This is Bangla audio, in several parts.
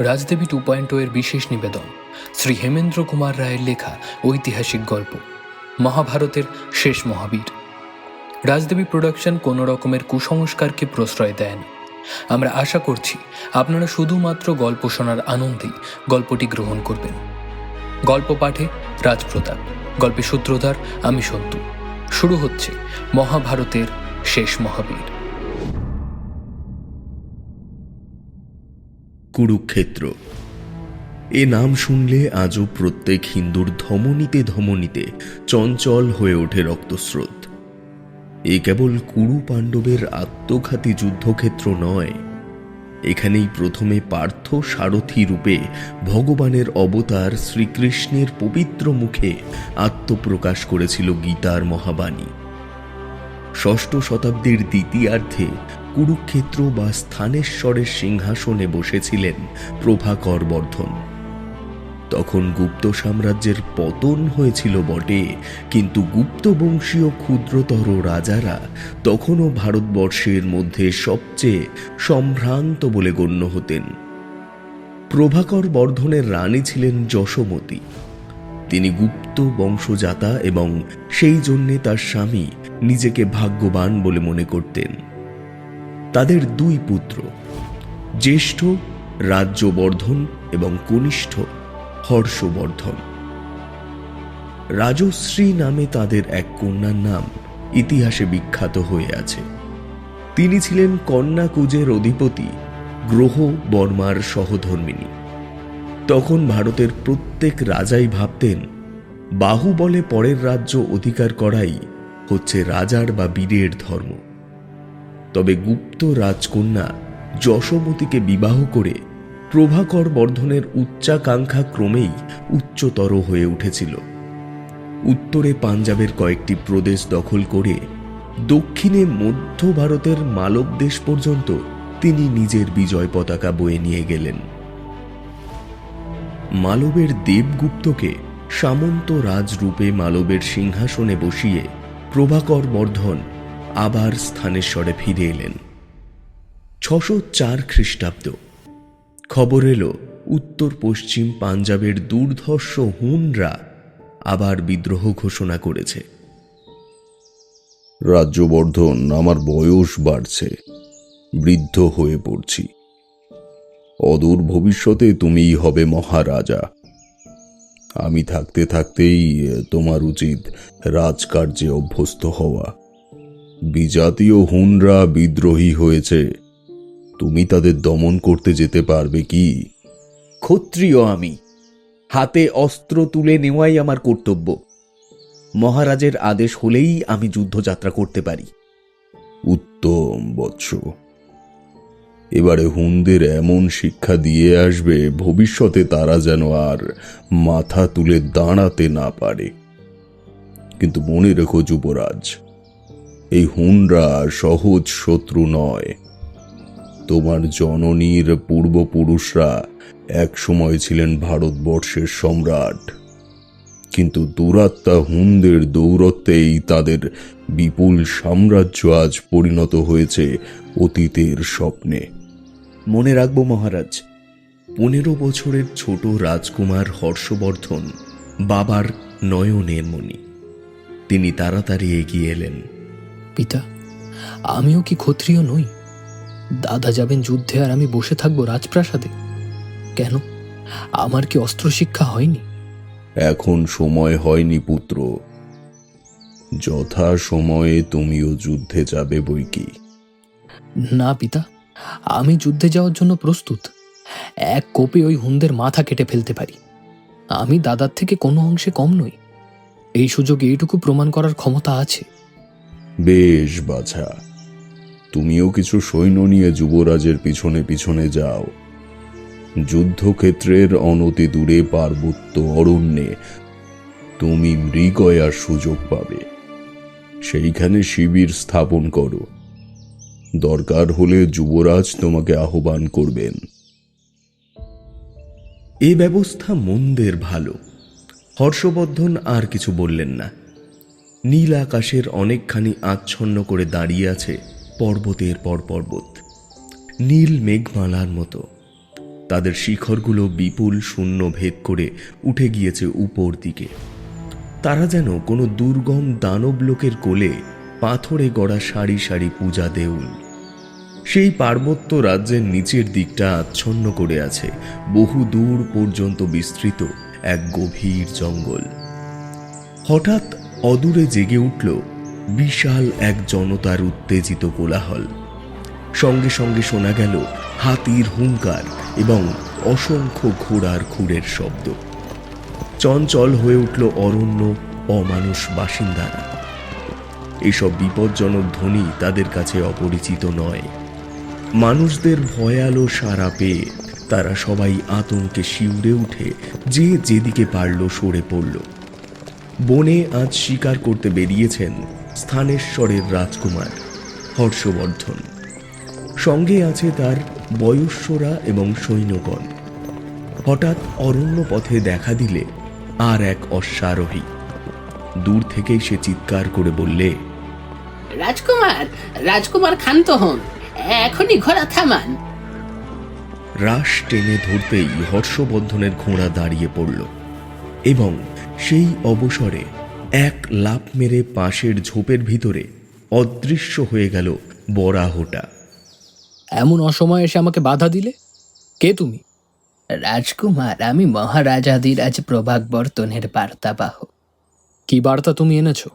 রাজদেবী 2.0 এর বিশেষ নিবেদন শ্রী হেমেন্দ্র কুমার রায়ের লেখা ঐতিহাসিক গল্প মহাভারতের শেষ মহাবীর। রাজদেবী প্রোডাকশন কোনো রকমের কুসংস্কারকে প্রশ্রয় দেয় না। আমরা আশা করছি আপনারা শুধুমাত্র গল্প শোনার আনন্দেই গল্পটি গ্রহণ করবেন। গল্প পাঠে রাজপ্রতাপ, গল্পে সূত্রধার আমি সন্তু। শুরু হচ্ছে মহাভারতের শেষ মহাবীর। কুরুক্ষেত্র এ নাম শুনলে আজও প্রত্যেক হিন্দুর ধমনীতে ধমনীতে চঞ্চল হয়ে ওঠে রক্তস্রোত। এ কেবল কুরু পাণ্ডবের আত্মঘাতী যুদ্ধক্ষেত্র নয়, এখানেই প্রথমে পার্থ সারথী রূপে ভগবানের অবতার শ্রীকৃষ্ণের পবিত্র মুখে আত্মপ্রকাশ করেছিল গীতার মহাবাণী। ষষ্ঠ শতাব্দীর দ্বিতীয়ার্ধে কুরুক্ষেত্র বা স্থানেশ্বরের সিংহাসনে বসেছিলেন প্রভাকর বর্ধন। তখন গুপ্ত সাম্রাজ্যের পতন হয়েছিল বটে, কিন্তু গুপ্ত বংশীয় ক্ষুদ্রতর রাজারা তখনও ভারতবর্ষের মধ্যে সবচেয়ে সম্ভ্রান্ত বলে গণ্য হতেন। প্রভাকর বর্ধনের রানী ছিলেন যশোমতী। তিনি গুপ্ত বংশজাতা এবং সেই জন্যে তার স্বামী নিজেকে ভাগ্যবান বলে মনে করতেন। তাদের দুই পুত্র, জ্যেষ্ঠ রাজ্যবর্ধন এবং কনিষ্ঠ হর্ষবর্ধন। রাজশ্রী নামে তাদের এক কন্যার নাম ইতিহাসে বিখ্যাত হয়ে আছে। তিনি ছিলেন কন্যাকুজের অধিপতি গ্রহ বর্মার সহধর্মিণী। তখন ভারতের প্রত্যেক রাজাই ভাবতেন বাহুবলে পরের রাজ্য অধিকার করাই হচ্ছে রাজার বা বীরের ধর্ম। তবে গুপ্ত রাজকন্যা যশোমতীকে বিবাহ করে প্রভাকর বর্ধনের উচ্চাকাঙ্ক্ষা ক্রমেই উচ্চতর হয়ে উঠেছিল। উত্তরে পাঞ্জাবের কয়েকটি প্রদেশ দখল করে দক্ষিণে মধ্য ভারতের মালব দেশ পর্যন্ত তিনি নিজের বিজয় পতাকা বয়ে নিয়ে গেলেন। মালবের দেবগুপ্তকে সামন্ত রাজরূপে মালবের সিংহাসনে বসিয়ে প্রভাকর বর্ধন আবার স্থানেশ্বরে ফিরে এলেন। 604 খ্রিস্টাব্দ। খবর এলো উত্তর পশ্চিম পাঞ্জাবের দুর্ধর্ষ হুনরা আবার বিদ্রোহ ঘোষণা করেছে। রাজ্যবর্ধন, আমার বয়স বাড়ছে, বৃদ্ধ হয়ে পড়ছি। অদূর ভবিষ্যতে তুমিই হবে মহারাজা। আমি থাকতে থাকতেই তোমার উচিত রাজকার্যে অভ্যস্ত হওয়া। বিজাতীয় হুনরা বিদ্রোহী হয়েছে, তুমি তাদের দমন করতে যেতে পারবে কি? ক্ষত্রিয় আমি, হাতে অস্ত্র তুলে নেওয়াই আমার কর্তব্য। মহারাজের আদেশ হলেই আমি যুদ্ধযাত্রা করতে পারি। উত্তম বৎস, এবারে হুনদের এমন শিক্ষা দিয়ে আসবে ভবিষ্যতে তারা যেন আর মাথা তুলে দাঁড়াতে না পারে। কিন্তু মনে রেখো যুবরাজ, এই হুনরা সহজ শত্রু নয়। তোমার জননীর পূর্বপুরুষরা এক সময় ছিলেন ভারতবর্ষের সম্রাট, কিন্তু দুরাত্মা হুনদের দৌরত্বেই তাদের বিপুল সাম্রাজ্য আজ পরিণত হয়েছে অতীতের স্বপ্নে। মনে রাখবো মহারাজ। 15 বছরের ছোট রাজকুমার হর্ষবর্ধন বাবার নয়নের মণি। তিনি তাড়াতাড়ি এগিয়ে এলেন। পিতা, আমিও কি ক্ষত্রিয় নই? দাদা যাবেন যুদ্ধে আর আমি বসে থাকবো রাজপ্রাসাদে? কেন, আমার কি অস্ত্র শিক্ষা হয়নি? এখন সময় হয়নি পুত্র, যথা সময়ে তুমিও যুদ্ধে যাবে বৈকি। না পিতা, আমি যুদ্ধে যাওয়ার জন্য প্রস্তুত। এক কোপে ওই হুনদের মাথা কেটে ফেলতে পারি। আমি দাদার থেকে কোনো অংশে কম নই। এই সুযোগে এইটুকু প্রমাণ করার ক্ষমতা আছে। বেশ বাছা, তুমিও কিছু সৈন্য নিয়ে যুবরাজের পিছনে পিছনে যাও। যুদ্ধক্ষেত্রের অনতি দূরে পার্বত্য অরণ্যে তুমি মৃগয়ার সুযোগ পাবে। সেইখানে শিবির স্থাপন করো। দরকার হলে যুবরাজ তোমাকে আহ্বান করবেন। এ ব্যবস্থা মন্দের ভালো। হর্ষবর্ধন আর কিছু বললেন না। নীল আকাশের অনেকখানি আচ্ছন্ন করে দাঁড়িয়ে আছে পর্বতের পর পর্বত, নীল মেঘমালার মতো। তাদের শিখরগুলো বিপুল শূন্য ভেদ করে উঠে গিয়েছে উপর দিকে। তারা যেন কোনো দুর্গম দানব লোকের কোলে পাথরে গড়া সারি সারি পূজা দেউল। সেই পার্বত্য রাজ্যের নিচের দিকটা আচ্ছন্ন করে আছে বহু দূর পর্যন্ত বিস্তৃত এক গভীর জঙ্গল। হঠাৎ অদূরে জেগে উঠল বিশাল এক জনতার উত্তেজিত কোলাহল। সঙ্গে সঙ্গে শোনা গেল হাতির হুঙ্কার এবং অসংখ্য ঘোড়ার খুরের শব্দ। চঞ্চল হয়ে উঠল অরণ্য অমানুষ বাসিন্দারা। এসব বিপজ্জনক ধ্বনি তাদের কাছে অপরিচিত নয়। মানুষদের ভয়ালো সাড়া পেয়ে তারা সবাই আতঙ্কে শিউরে উঠে যে যেদিকে পারল সরে পড়ল। বনে আজ শিকার করতে বেরিয়েছেন স্থানেশ্বরের রাজকুমার হর্ষবর্ধন। সঙ্গে আছে তার বয়স্যরা এবং সৈন্যগণ। হঠাৎ অরণ্য পথে দেখা দিলে আর এক অশ্বারোহী। দূর থেকেই সে চিৎকার করে বললে, রাজকুমার, রাজকুমার ক্ষান্ত হন, এখনই ঘোড়া থামান। রাশ টেনে ধরতেই হর্ষবর্ধনের ঘোড়া দাঁড়িয়ে পড়ল এবং সেই অবসরে এক লাফ মেরে পাশের ঝোপের ভিতরে অদৃশ্য হয়ে গেল বরাহটা। এমন অসময়ে এসে আমাকে বাধা দিলে? কে তুমি? রাজকুমার, আমি মহারাজাধিরাজ প্রভাগবর্তনের বার্তাবাহ। কি বার্তা তুমি এনেছো?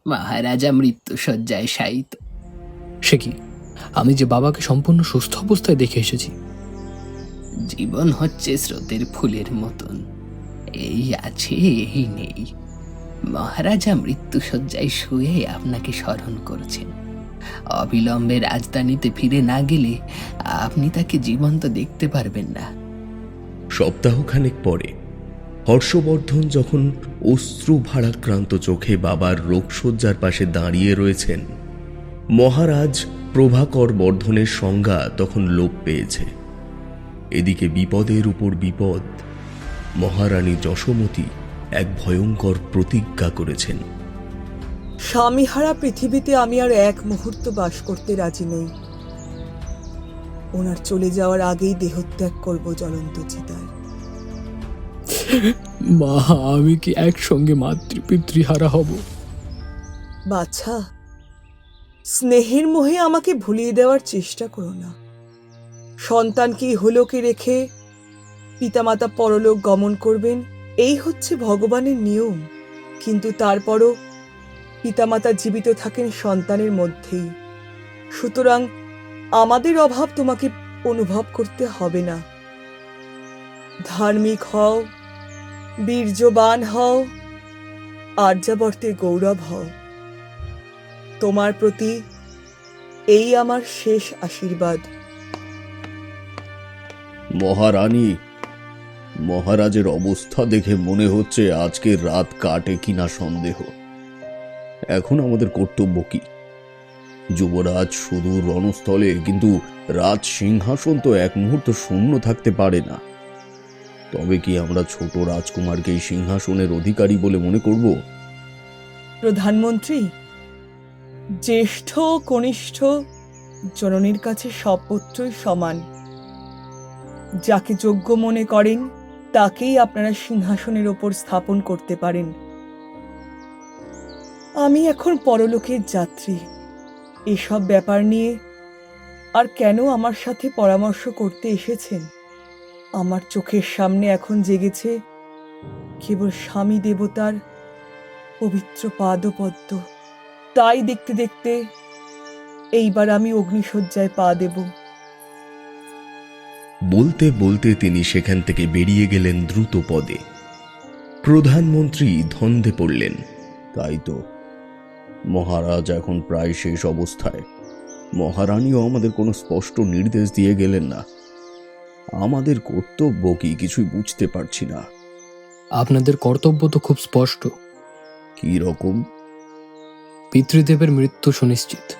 মহারাজা মৃত্যুশয্যায় শায়িত। সে কি? আমি যে বাবাকে সম্পূর্ণ সুস্থ অবস্থায় দেখে এসেছি। জীবন হচ্ছে স্রোতের ফুলের মতন, এই আছে এই নেই। মহারাজা মৃত্যুশয্যায় শুয়ে আপনাকে স্মরণ করছেন। অবিলম্বে রাজধানীতে ফিরে না গেলে আপনি তাকে জীবন্ত দেখতে পারবেন না। সপ্তাহখানেক পরে হর্ষবর্ধন যখন অশ্রু ভারাক্রান্ত চোখে বাবার রোগশয্যার পাশে দাঁড়িয়ে রয়েছেন, মহারাজ প্রভাকর বর্ধনের সংজ্ঞা তখন লোপ পেয়েছে। এদিকে বিপদের উপর বিপদ। মহারানী যশোমতী এক ভয়ঙ্কর প্রতিজ্ঞা করেছেন। স্বামীহারা পৃথিবীতে আমি আর এক মুহূর্ত বাস করতে রাজি নই। ওনার চলে যাওয়ার আগেই দেহত্যাগ করব জ্বলন্ত চিতায়। মা, আমি কি একসঙ্গে মাতৃপিতৃহারা হব? বাছা, স্নেহের মোহে আমাকে ভুলিয়ে দেওয়ার চেষ্টা করো না। সন্তানকে ইহলোকে রেখে পিতামাতা পরলোক গমন করবেন, এই হচ্ছে ভগবানের নিয়ম। কিন্তু তারপরও পিতামাতা জীবিত থাকেন সন্তানের মধ্যেই। সুতরাং আমাদের অভাব তোমাকে অনুভব করতে হবে না। ধার্মিক হও, বীর্যবান হও, আর্যাবর্তের গৌরব হও। তোমার প্রতি এই আমার শেষ আশীর্বাদ। মহারানী, মহারাজের অবস্থা দেখে মনে হচ্ছে আজকের রাত কাটে কিনা সন্দেহ। এখন আমাদের কর্তব্য কি? যুবরাজ সুদূর রণস্থলে, কিন্তু রাজ সিংহাসন তো এক মুহূর্ত শূন্য থাকতে পারে না। তবে কি আমরা ছোট রাজকুমারকে এই সিংহাসনের অধিকারী বলে মনে করব? প্রধানমন্ত্রী, জ্যেষ্ঠ কনিষ্ঠ জননীর কাছে সব পুত্রই সমান। যাকে যোগ্য মনে করেন তাকেই আপনারা সিংহাসনের ওপর স্থাপন করতে পারেন। আমি এখন পরলোকের যাত্রী। এসব ব্যাপার নিয়ে আর কেন আমার সাথে পরামর্শ করতে এসেছেন? আমার চোখের সামনে এখন জেগেছে কেবল স্বামী দেবতার পবিত্র পাদপদ্ম। তাই দেখতে দেখতে এইবার আমি অগ্নিশয্যায় পা দেব। বলতে বলতে তিনি সেখান থেকে বেরিয়ে গেলেন দ্রুত পদে। প্রধানমন্ত্রী ধন্দে পড়লেন। তাই তো, মহারাজ এখন প্রায় শেষ অবস্থায়। মহারানীও আমাদের কোনো স্পষ্ট নির্দেশ দিয়ে গেলেন না। আমাদের কর্তব্য কি কিছুই বুঝতে পারছি না। আপনাদের কর্তব্য তো খুব স্পষ্ট। কি রকম? পিতৃদেবের মৃত্যু সুনিশ্চিত।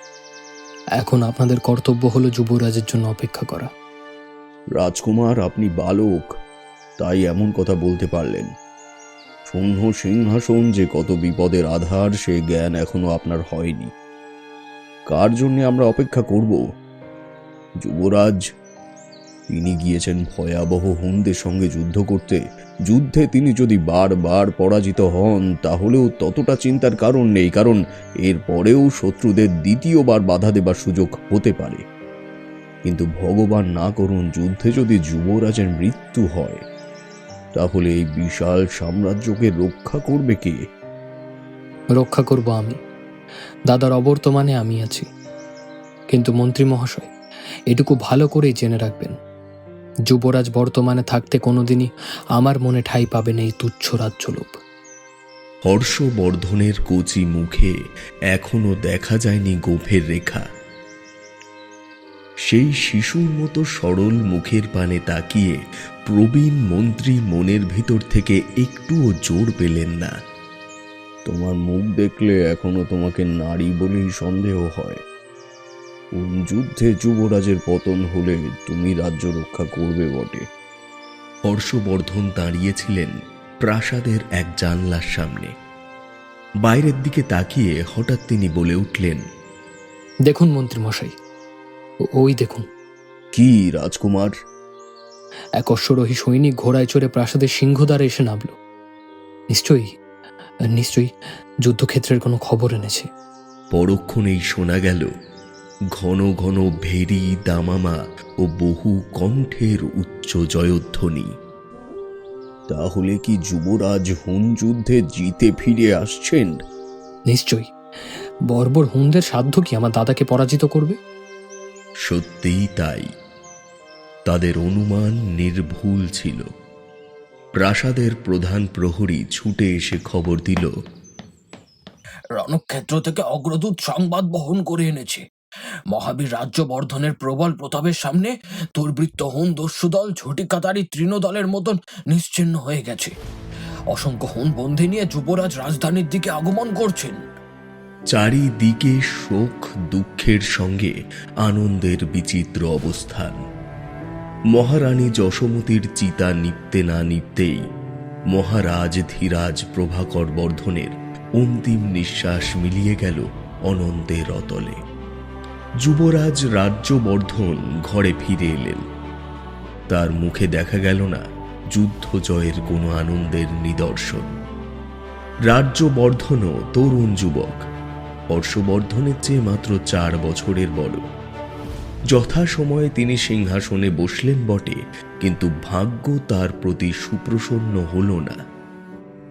এখন আপনাদের কর্তব্য হলো যুবরাজের জন্য অপেক্ষা করা। রাজকুমার, আপনি বালক, তাই এমন কথা বলতে পারলেন। শূন্য সিংহাসন যে কত বিপদের আধার, সে জ্ঞান এখনো আপনার হয়নি। কার জন্য আমরা অপেক্ষা করব? যুবরাজ, তিনি গিয়েছেন ভয়াবহ হুনদের সঙ্গে যুদ্ধ করতে। যুদ্ধে তিনি যদি বারবার পরাজিত হন তাহলেও ততটা চিন্তার কারণ নেই, কারণ এর পরেও শত্রুদের দ্বিতীয়বার বাধা দেবার সুযোগ হতে পারে। কিন্তু ভগবান না করুন, যুদ্ধে যদি যুবরাজের মৃত্যু হয় তাহলে এই বিশাল সাম্রাজ্যকে রক্ষা করবে কে? রক্ষা করব আমি। দাদার অবর্তমানে আমি আছি। কিন্তু মন্ত্রী মহাশয়, এটুকু ভালো করেই জেনে রাখবেন, যুবরাজ বর্তমানে থাকতে কোনোদিনই আমার মনে ঠাঁই পাবে না এই তুচ্ছ রাজ্যলোভ। হর্ষবর্ধনের কচি মুখে এখনো দেখা যায়নি গোফের রেখা। সেই শিশুর মতো সরল মুখের পানে তাকিয়ে প্রবীণ মন্ত্রী মনের ভিতর থেকে একটুও জোর পেলেন না। তোমার মুখ দেখলে এখনো তোমাকে নারী বলেই সন্দেহ হয়। কোন যুদ্ধে যুবরাজের পতন হলে তুমি রাজ্য রক্ষা করবে বটে। হর্ষবর্ধন দাঁড়িয়েছিলেন প্রাসাদের এক জানলার সামনে। বাইরের দিকে তাকিয়ে হঠাৎ তিনি বলে উঠলেন, দেখুন মন্ত্রী মশাই, ওই দেখুন। কি রাজকুমার? এক অশ্বরোহী সৈনিক ঘোড়ায় চড়ে প্রাসাদের সিংহদ্বারে এসে নামল। নিশ্চয়ই যুদ্ধক্ষেত্রের কোনো খবর এনেছে। পরক্ষণেই শোনা গেল ঘন ঘন ভেরি দামামা ও বহু কণ্ঠের উচ্চ জয়ধ্বনি। তাহলে কি যুবরাজ হুন যুদ্ধে জিতে ফিরে আসছেন? নিশ্চয়ই। বর্বর হুনদের সাধ্য কি আমার দাদাকে পরাজিত করবে? সত্যিই তাই। তাদের অনুমান নির্ভুল ছিল। প্রাসাদের প্রধান প্রহরী ছুটে এসে খবর দিল, রণক্ষেত্র থেকে অগ্রদূত সংবাদ বহন করে এনেছে। মহাবীর রাজ্যবর্ধনের প্রবল প্রতাপের সামনে দুর্বৃত্ত হুন দস্যুদল ঝটিকাতারি তৃণদলের মতন নিশ্চিহ্ন হয়ে গেছে। অসংখ্য হুন বন্দী নিয়ে যুবরাজ রাজধানীর দিকে আগমন করছেন। চারিদিকে শোক দুঃখের সঙ্গে আনন্দের বিচিত্র অবস্থান। মহারানী যশোমতীর চিতা নিপতে না নিপতেই মহারাজ ধীরাজ প্রভাকর বর্ধনের অন্তিম নিঃশ্বাস মিলিয়ে গেল অনন্তের অতলে। যুবরাজ রাজ্যবর্ধন ঘরে ফিরে এলেন। তার মুখে দেখা গেল না যুদ্ধ জয়ের কোনো আনন্দের নিদর্শন। রাজ্যবর্ধনও তরুণ যুবক, হর্ষবর্ধনের চেয়ে মাত্র 4 বছরের বড়। যথাসময়ে তিনি সিংহাসনে বসলেন বটে, কিন্তু ভাগ্য তার প্রতি সুপ্রসন্ন হল না।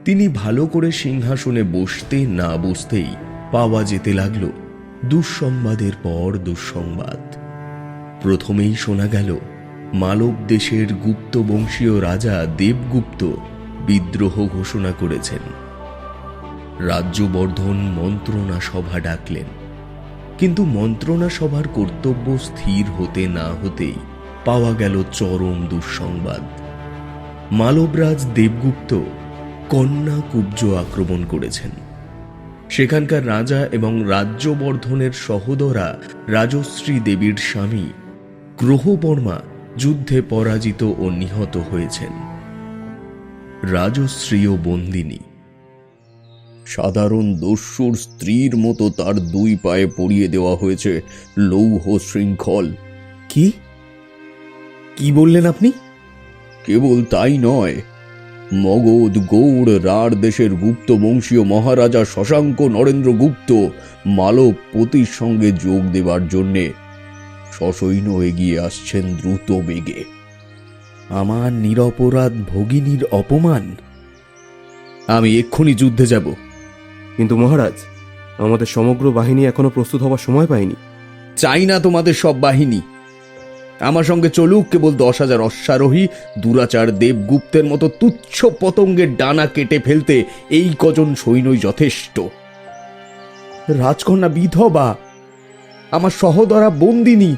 তিনি ভালো করে সিংহাসনে বসতে না বসতেই পাওয়া যেতে লাগল দুঃসংবাদের পর দুঃসংবাদ। প্রথমেই শোনা গেল মালব দেশের গুপ্ত বংশীয় রাজা দেবগুপ্ত বিদ্রোহ ঘোষণা করেছেন। রাজ্যবর্ধন মন্ত্রণা সভা ডাকলেন, কিন্তু মন্ত্রণা সভার কর্তব্য স্থির হতে না হতেই পাওয়া গেল চরম দুঃসংবাদ। মালবরাজ দেবগুপ্ত কন্যা কুব্জ আক্রমণ করেছেন। সেখানকার রাজা এবং রাজ্যবর্ধনের সহোদরা রাজশ্রী দেবীর স্বামী গ্রহবর্মা যুদ্ধে পরাজিত ও নিহত হয়েছেন। রাজশ্রীও বন্দিনী। সাধারণ দস্যুর স্ত্রীর মতো তার 2 পায়ে পরিয়ে দেওয়া হয়েছে লৌহ শৃঙ্খল। কি বললেন আপনি? কেবল তাই নয়, মগধ গৌড় রাঢ় দেশের গুপ্ত বংশীয় মহারাজা শশাঙ্ক নরেন্দ্র গুপ্ত মালবপতির সঙ্গে যোগ দেবার জন্যে সসৈন্য এগিয়ে আসছেন দ্রুত বেগে। আমার নিরপরাধ ভগিনীর অপমান? আমি এক্ষুনি যুদ্ধে যাব। কিন্তু মহারাজ, আমাদের সমগ্র বাহিনী এখনো প্রস্তুত হওয়ার সময় পায়নি। চাই না তোমাদের সব বাহিনী। আমার সঙ্গে চলুক কেবল 10,000 অশ্বারোহী। দুরাচার দেবগুপ্তের মতো তুচ্ছ পতঙ্গের ডানা কেটে ফেলতে এই কজন সৈন্যই যথেষ্ট। রাজকন্যা বিধবা, আমার সহোদরা বন্দিনী।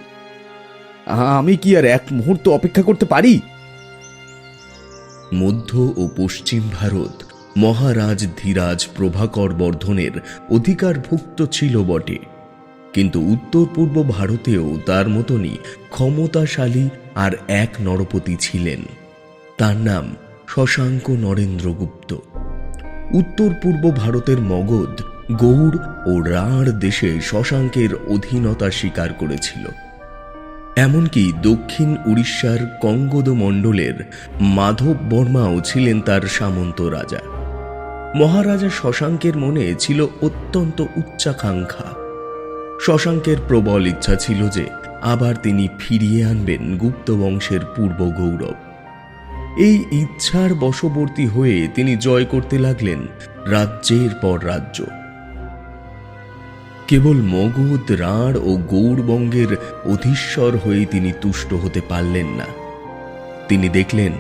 আমি কি আর এক মুহূর্ত অপেক্ষা করতে পারি? মধ্য ও পশ্চিম ভারত মহারাজ ধীরাজ প্রভাকর বর্ধনের অধিকারভুক্ত ছিল বটে, কিন্তু উত্তর পূর্ব ভারতেও তার মতনই ক্ষমতাশালী আর এক নরপতি ছিলেন। তার নাম শশাঙ্ক নরেন্দ্রগুপ্ত। উত্তর পূর্ব ভারতের মগধ, গৌড় ও রাঢ় দেশে শশাঙ্কের অধীনতা স্বীকার করেছিল। এমনকি দক্ষিণ উড়িষ্যার কঙ্গদ মণ্ডলের মাধব বর্মাও ছিলেন তার সামন্ত রাজা। মহারাজা শশাঙ্কের মনে ছিল অত্যন্ত উচ্চাকাঙ্ক্ষা। শশাঙ্কের প্রবল ইচ্ছা ছিল যে আবার তিনি ফিরিয়ে আনবেন গুপ্ত বংশের পূর্ব গৌরব। এই ইচ্ছার বশবর্তী হয়ে তিনি জয় করতে লাগলেন রাজ্যের পর রাজ্য। কেবল মগধ, রাঢ় ও গৌড়বঙ্গের অধীশ্বর হয়ে তিনি তুষ্ট হতে পারলেন না। তিনি দেখলেন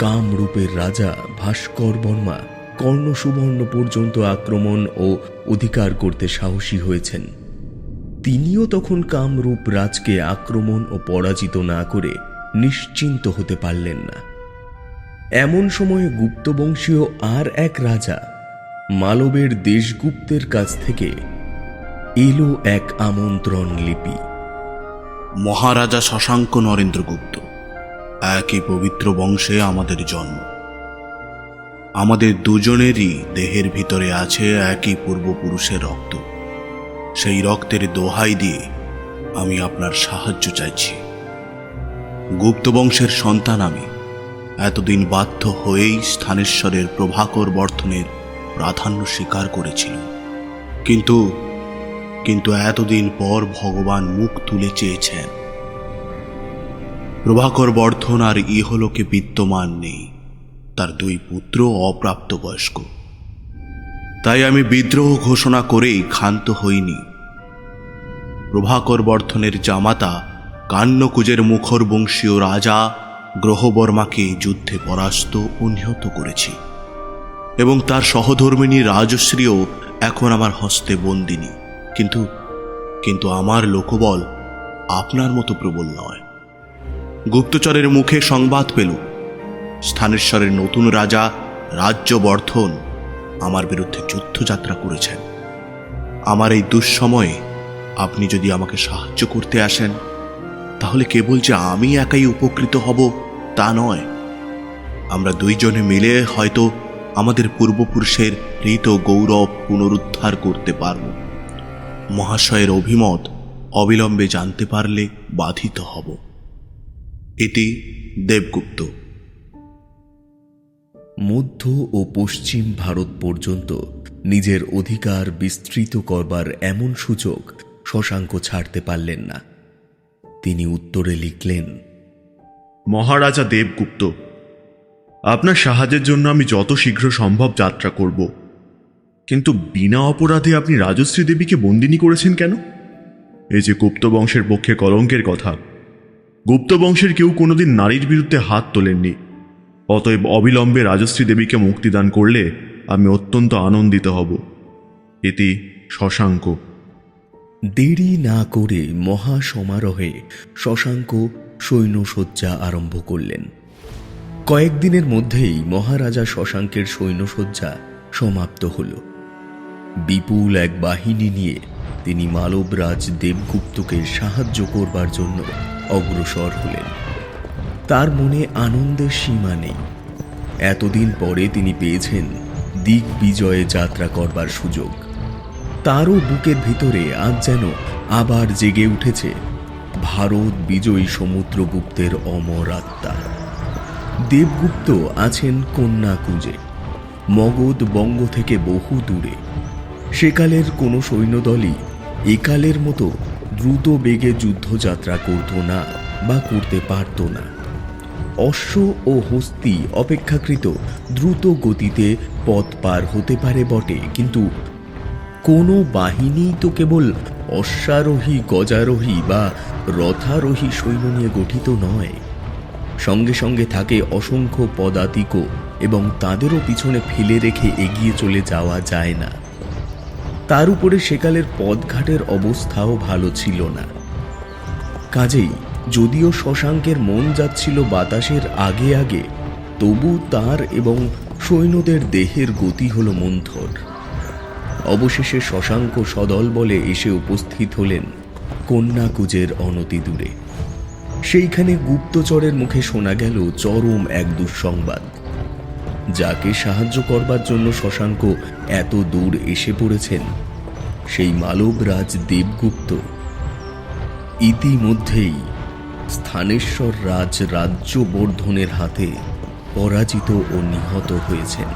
কামরূপের রাজা ভাস্কর বর্মা কর্ণসুবর্ণ পর্যন্ত আক্রমণ ও অধিকার করতে সাহসী হয়েছেন। তিনিও তখন কামরূপ রাজকে আক্রমণ ও পরাজিত না করে নিশ্চিন্ত হতে পারলেন না। এমন সময়ে গুপ্তবংশীয় আর এক রাজা মালবের দেশগুপ্তের কাছ থেকে এলো এক আমন্ত্রণ লিপি। মহারাজা শশাঙ্ক নরেন্দ্রগুপ্ত, একই পবিত্র বংশে আমাদের জন্ম। আমাদের দুজনেরই দেহের ভিতরে আছে একই পূর্বপুরুষের রক্ত। সেই রক্তের দোহাই দিয়ে আমি আপনার সাহায্য চাইছি। গুপ্ত বংশের সন্তান আমি। এতদিন বাধ্য হয়েই স্থানেশ্বরের প্রভাকর বর্ধনের প্রাধান্য স্বীকার করেছিল, কিন্তু এতদিন পর ভগবান মুখ তুলে চেয়েছেন। প্রভাকর বর্ধন আর ইহলোকে বিদ্যমান নেই, তার দুই পুত্র অপ্রাপ্তবয়স্ক। তাই আমি বিদ্রোহ ঘোষণা করেই ক্ষান্ত হইনি। প্রভাকর বর্ধনের জামাতা কান্যকুজের মুখর বংশীয় রাজা গ্রহবর্মাকে যুদ্ধে পরাস্ত ও নিহত করেছি, এবং তার সহধর্মিণী রাজশ্রীও এখন আমার হস্তে বন্দিনী। কিন্তু আমার লোকবল আপনার মতো প্রবল নয়। গুপ্তচরের মুখে সংবাদ পেল স্থানেশ্বরের নতুন রাজা রাজ্যবর্ধন আমার বিরুদ্ধে যুদ্ধযাত্রা করেছেন। আমার এই দুঃসময়ে আপনি যদি আমাকে সাহায্য করতে আসেন, তাহলে কেবল যে আমি একাই উপকৃত হব তা নয়, আমরা দুইজনে মিলে হয়তো আমাদের পূর্বপুরুষের হৃত গৌরব পুনরুদ্ধার করতে পারব। মহাশয়ের অভিমত অবিলম্বে জানতে পারলে বাধিত হব। ইতি দেবগুপ্ত। মধ্য ও পশ্চিম ভারত পর্যন্ত নিজের অধিকার বিস্তৃত করবার এমন সুযোগ শশাঙ্ক ছাড়তে পারলেন না। তিনি উত্তরে লিখলেন, মহারাজা দেবগুপ্ত, আপনার সাহায্যের জন্য আমি যত শীঘ্র সম্ভব যাত্রা করব। কিন্তু বিনা অপরাধে আপনি রাজশ্রী দেবীকে বন্দিনী করেছেন কেন? এই যে গুপ্ত বংশের পক্ষে কলঙ্কের কথা। গুপ্ত বংশের কেউ কোনোদিন নারীর বিরুদ্ধে হাত তোলেননি। অতএব অবিলম্বে রাজশ্রী দেবীকে মুক্তিদান করলে আমি অত্যন্ত আনন্দিত হব। ইতি শশাঙ্ক। দেরি না করে মহা সমারোহে শশাঙ্ক সৈন্যসজ্জা আরম্ভ করলেন। কয়েকদিনের মধ্যেই মহারাজা শশাঙ্কের সৈন্যসজ্জা সমাপ্ত হল। বিপুল এক বাহিনী নিয়ে তিনি মালবরাজ দেবগুপ্তকে সাহায্য করবার জন্য অগ্রসর হলেন। তার মনে আনন্দের সীমা নেই। এতদিন পরে তিনি পেয়েছেন দিগ্বিজয়ে যাত্রা করবার সুযোগ। তারও বুকের ভিতরে আজ যেন আবার জেগে উঠেছে ভারত বিজয়ী সমুদ্রগুপ্তের অমর আত্মা। দেবগুপ্ত আছেন কন্যাকুজে, মগধ বঙ্গ থেকে বহু দূরে। সেকালের কোনো সৈন্যদলই একালের মতো দ্রুত বেগে যুদ্ধযাত্রা করত না বা করতে পারত না। অশ্ব ও হস্তি অপেক্ষাকৃত দ্রুত গতিতে পথ পার হতে পারে বটে, কিন্তু কোনো বাহিনী তো কেবল অশ্বারোহী, গজারোহী বা রথারোহী সৈন্য নিয়ে গঠিত নয়। সঙ্গে সঙ্গে থাকে অসংখ্য পদাতিক, এবং তাদেরও পিছনে ফেলে রেখে এগিয়ে চলে যাওয়া যায় না। তার উপরে সেকালের পথঘাটের অবস্থাও ভালো ছিল না। কাজেই যদিও শশাঙ্কের মন যাচ্ছিল বাতাসের আগে আগে, তবু তার এবং সৈন্যদের দেহের গতি হল মন্থর। অবশেষে শশাঙ্ক সদল বলে এসে উপস্থিত হলেন কন্যাকুজের অনতি দূরে। সেইখানে গুপ্তচরের মুখে শোনা গেল চরম এক দুঃসংবাদ। যাকে সাহায্য করবার জন্য শশাঙ্ক এত দূর এসে পড়েছেন, সেই মালবরাজ দেবগুপ্ত ইতিমধ্যেই স্থানেশ্বর রাজ রাজ্যবর্ধনের হাতে পরাজিত ও নিহত হয়েছেন।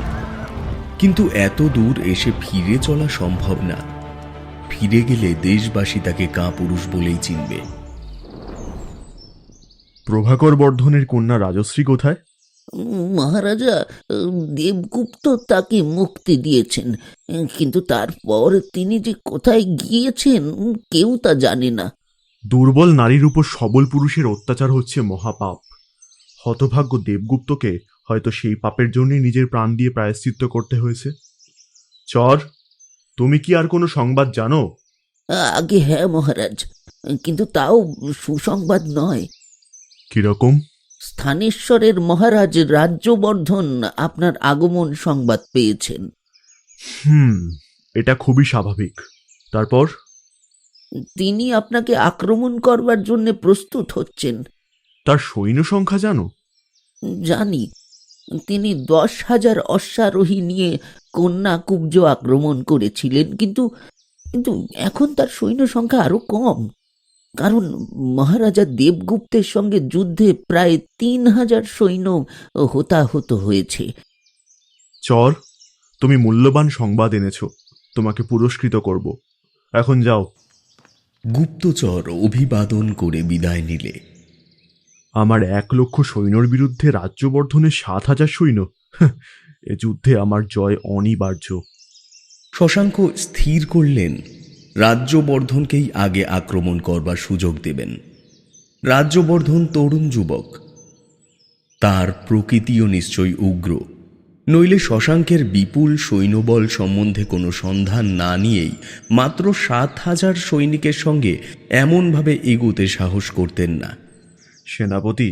কিন্তু এত দূর এসে ফিরে চলা সম্ভব না। ফিরে গেলে দেশবাসী তাকে কাপুরুষ বলেই চিনবে। প্রভাকর বর্ধনের কন্যা রাজশ্রী কোথায়? মহারাজা দেবগুপ্ত তাকে মুক্তি দিয়েছেন, কিন্তু তারপর তিনি যে কোথায় গিয়েছেন কেউ তা জানে না। দুর্বল নারীর উপর সবল পুরুষের অত্যাচার হচ্ছে মহাপাপ। হতভাগ্য দেবগুপ্তকে হয়তো সেই পাপের জন্যই নিজের প্রাণ দিয়ে প্রায়শ্চিত্ত করতে হয়েছে। চর, তুমি কি আর কোনো সংবাদ জানো? আগে হ্যাঁ মহারাজ, কিন্তু তাও সুসংবাদ নয়। কিরকম? স্থানেশ্বরের মহারাজ রাজ্যবর্ধন আপনার আগমন সংবাদ পেয়েছেন। এটা খুবই স্বাভাবিক। তারপর? তিনি আপনাকে আক্রমণ করবার জন্য প্রস্তুত হচ্ছেন। তার সৈন্য সংখ্যা জানো? জানি। তিনি 10,000 অশ্বারোহী নিয়ে কন্যা কুব্জ আক্রমণ করেছিলেন, কিন্তু কিন্তু এখন তার সৈন্য সংখ্যা আরো কম, কারণ মহারাজা দেবগুপ্তের সঙ্গে যুদ্ধে প্রায় 3,000 সৈন্য হতাহত হয়েছে। চর, তুমি মূল্যবান সংবাদ এনেছো, তোমাকে পুরস্কৃত করব। এখন যাও। গুপ্তচর অভিবাদন করে বিদায় নিলে। আমার 1,00,000 সৈন্যর বিরুদ্ধে রাজ্যবর্ধনের 7,000 সৈন্য, এ যুদ্ধে আমার জয় অনিবার্য। শশাঙ্ক স্থির করলেন রাজ্যবর্ধনকেই আগে আক্রমণ করবার সুযোগ দেবেন। রাজ্যবর্ধন তরুণ যুবক, তার প্রকৃতিও নিশ্চয়ই উগ্র, নইলে শশাঙ্কের বিপুল সৈন্যবল সম্বন্ধে কোনো সন্ধান না নিয়েই মাত্র 7,000 সৈনিকের সঙ্গে এমনভাবে এগোতে সাহস করতেন না। সেনাপতি,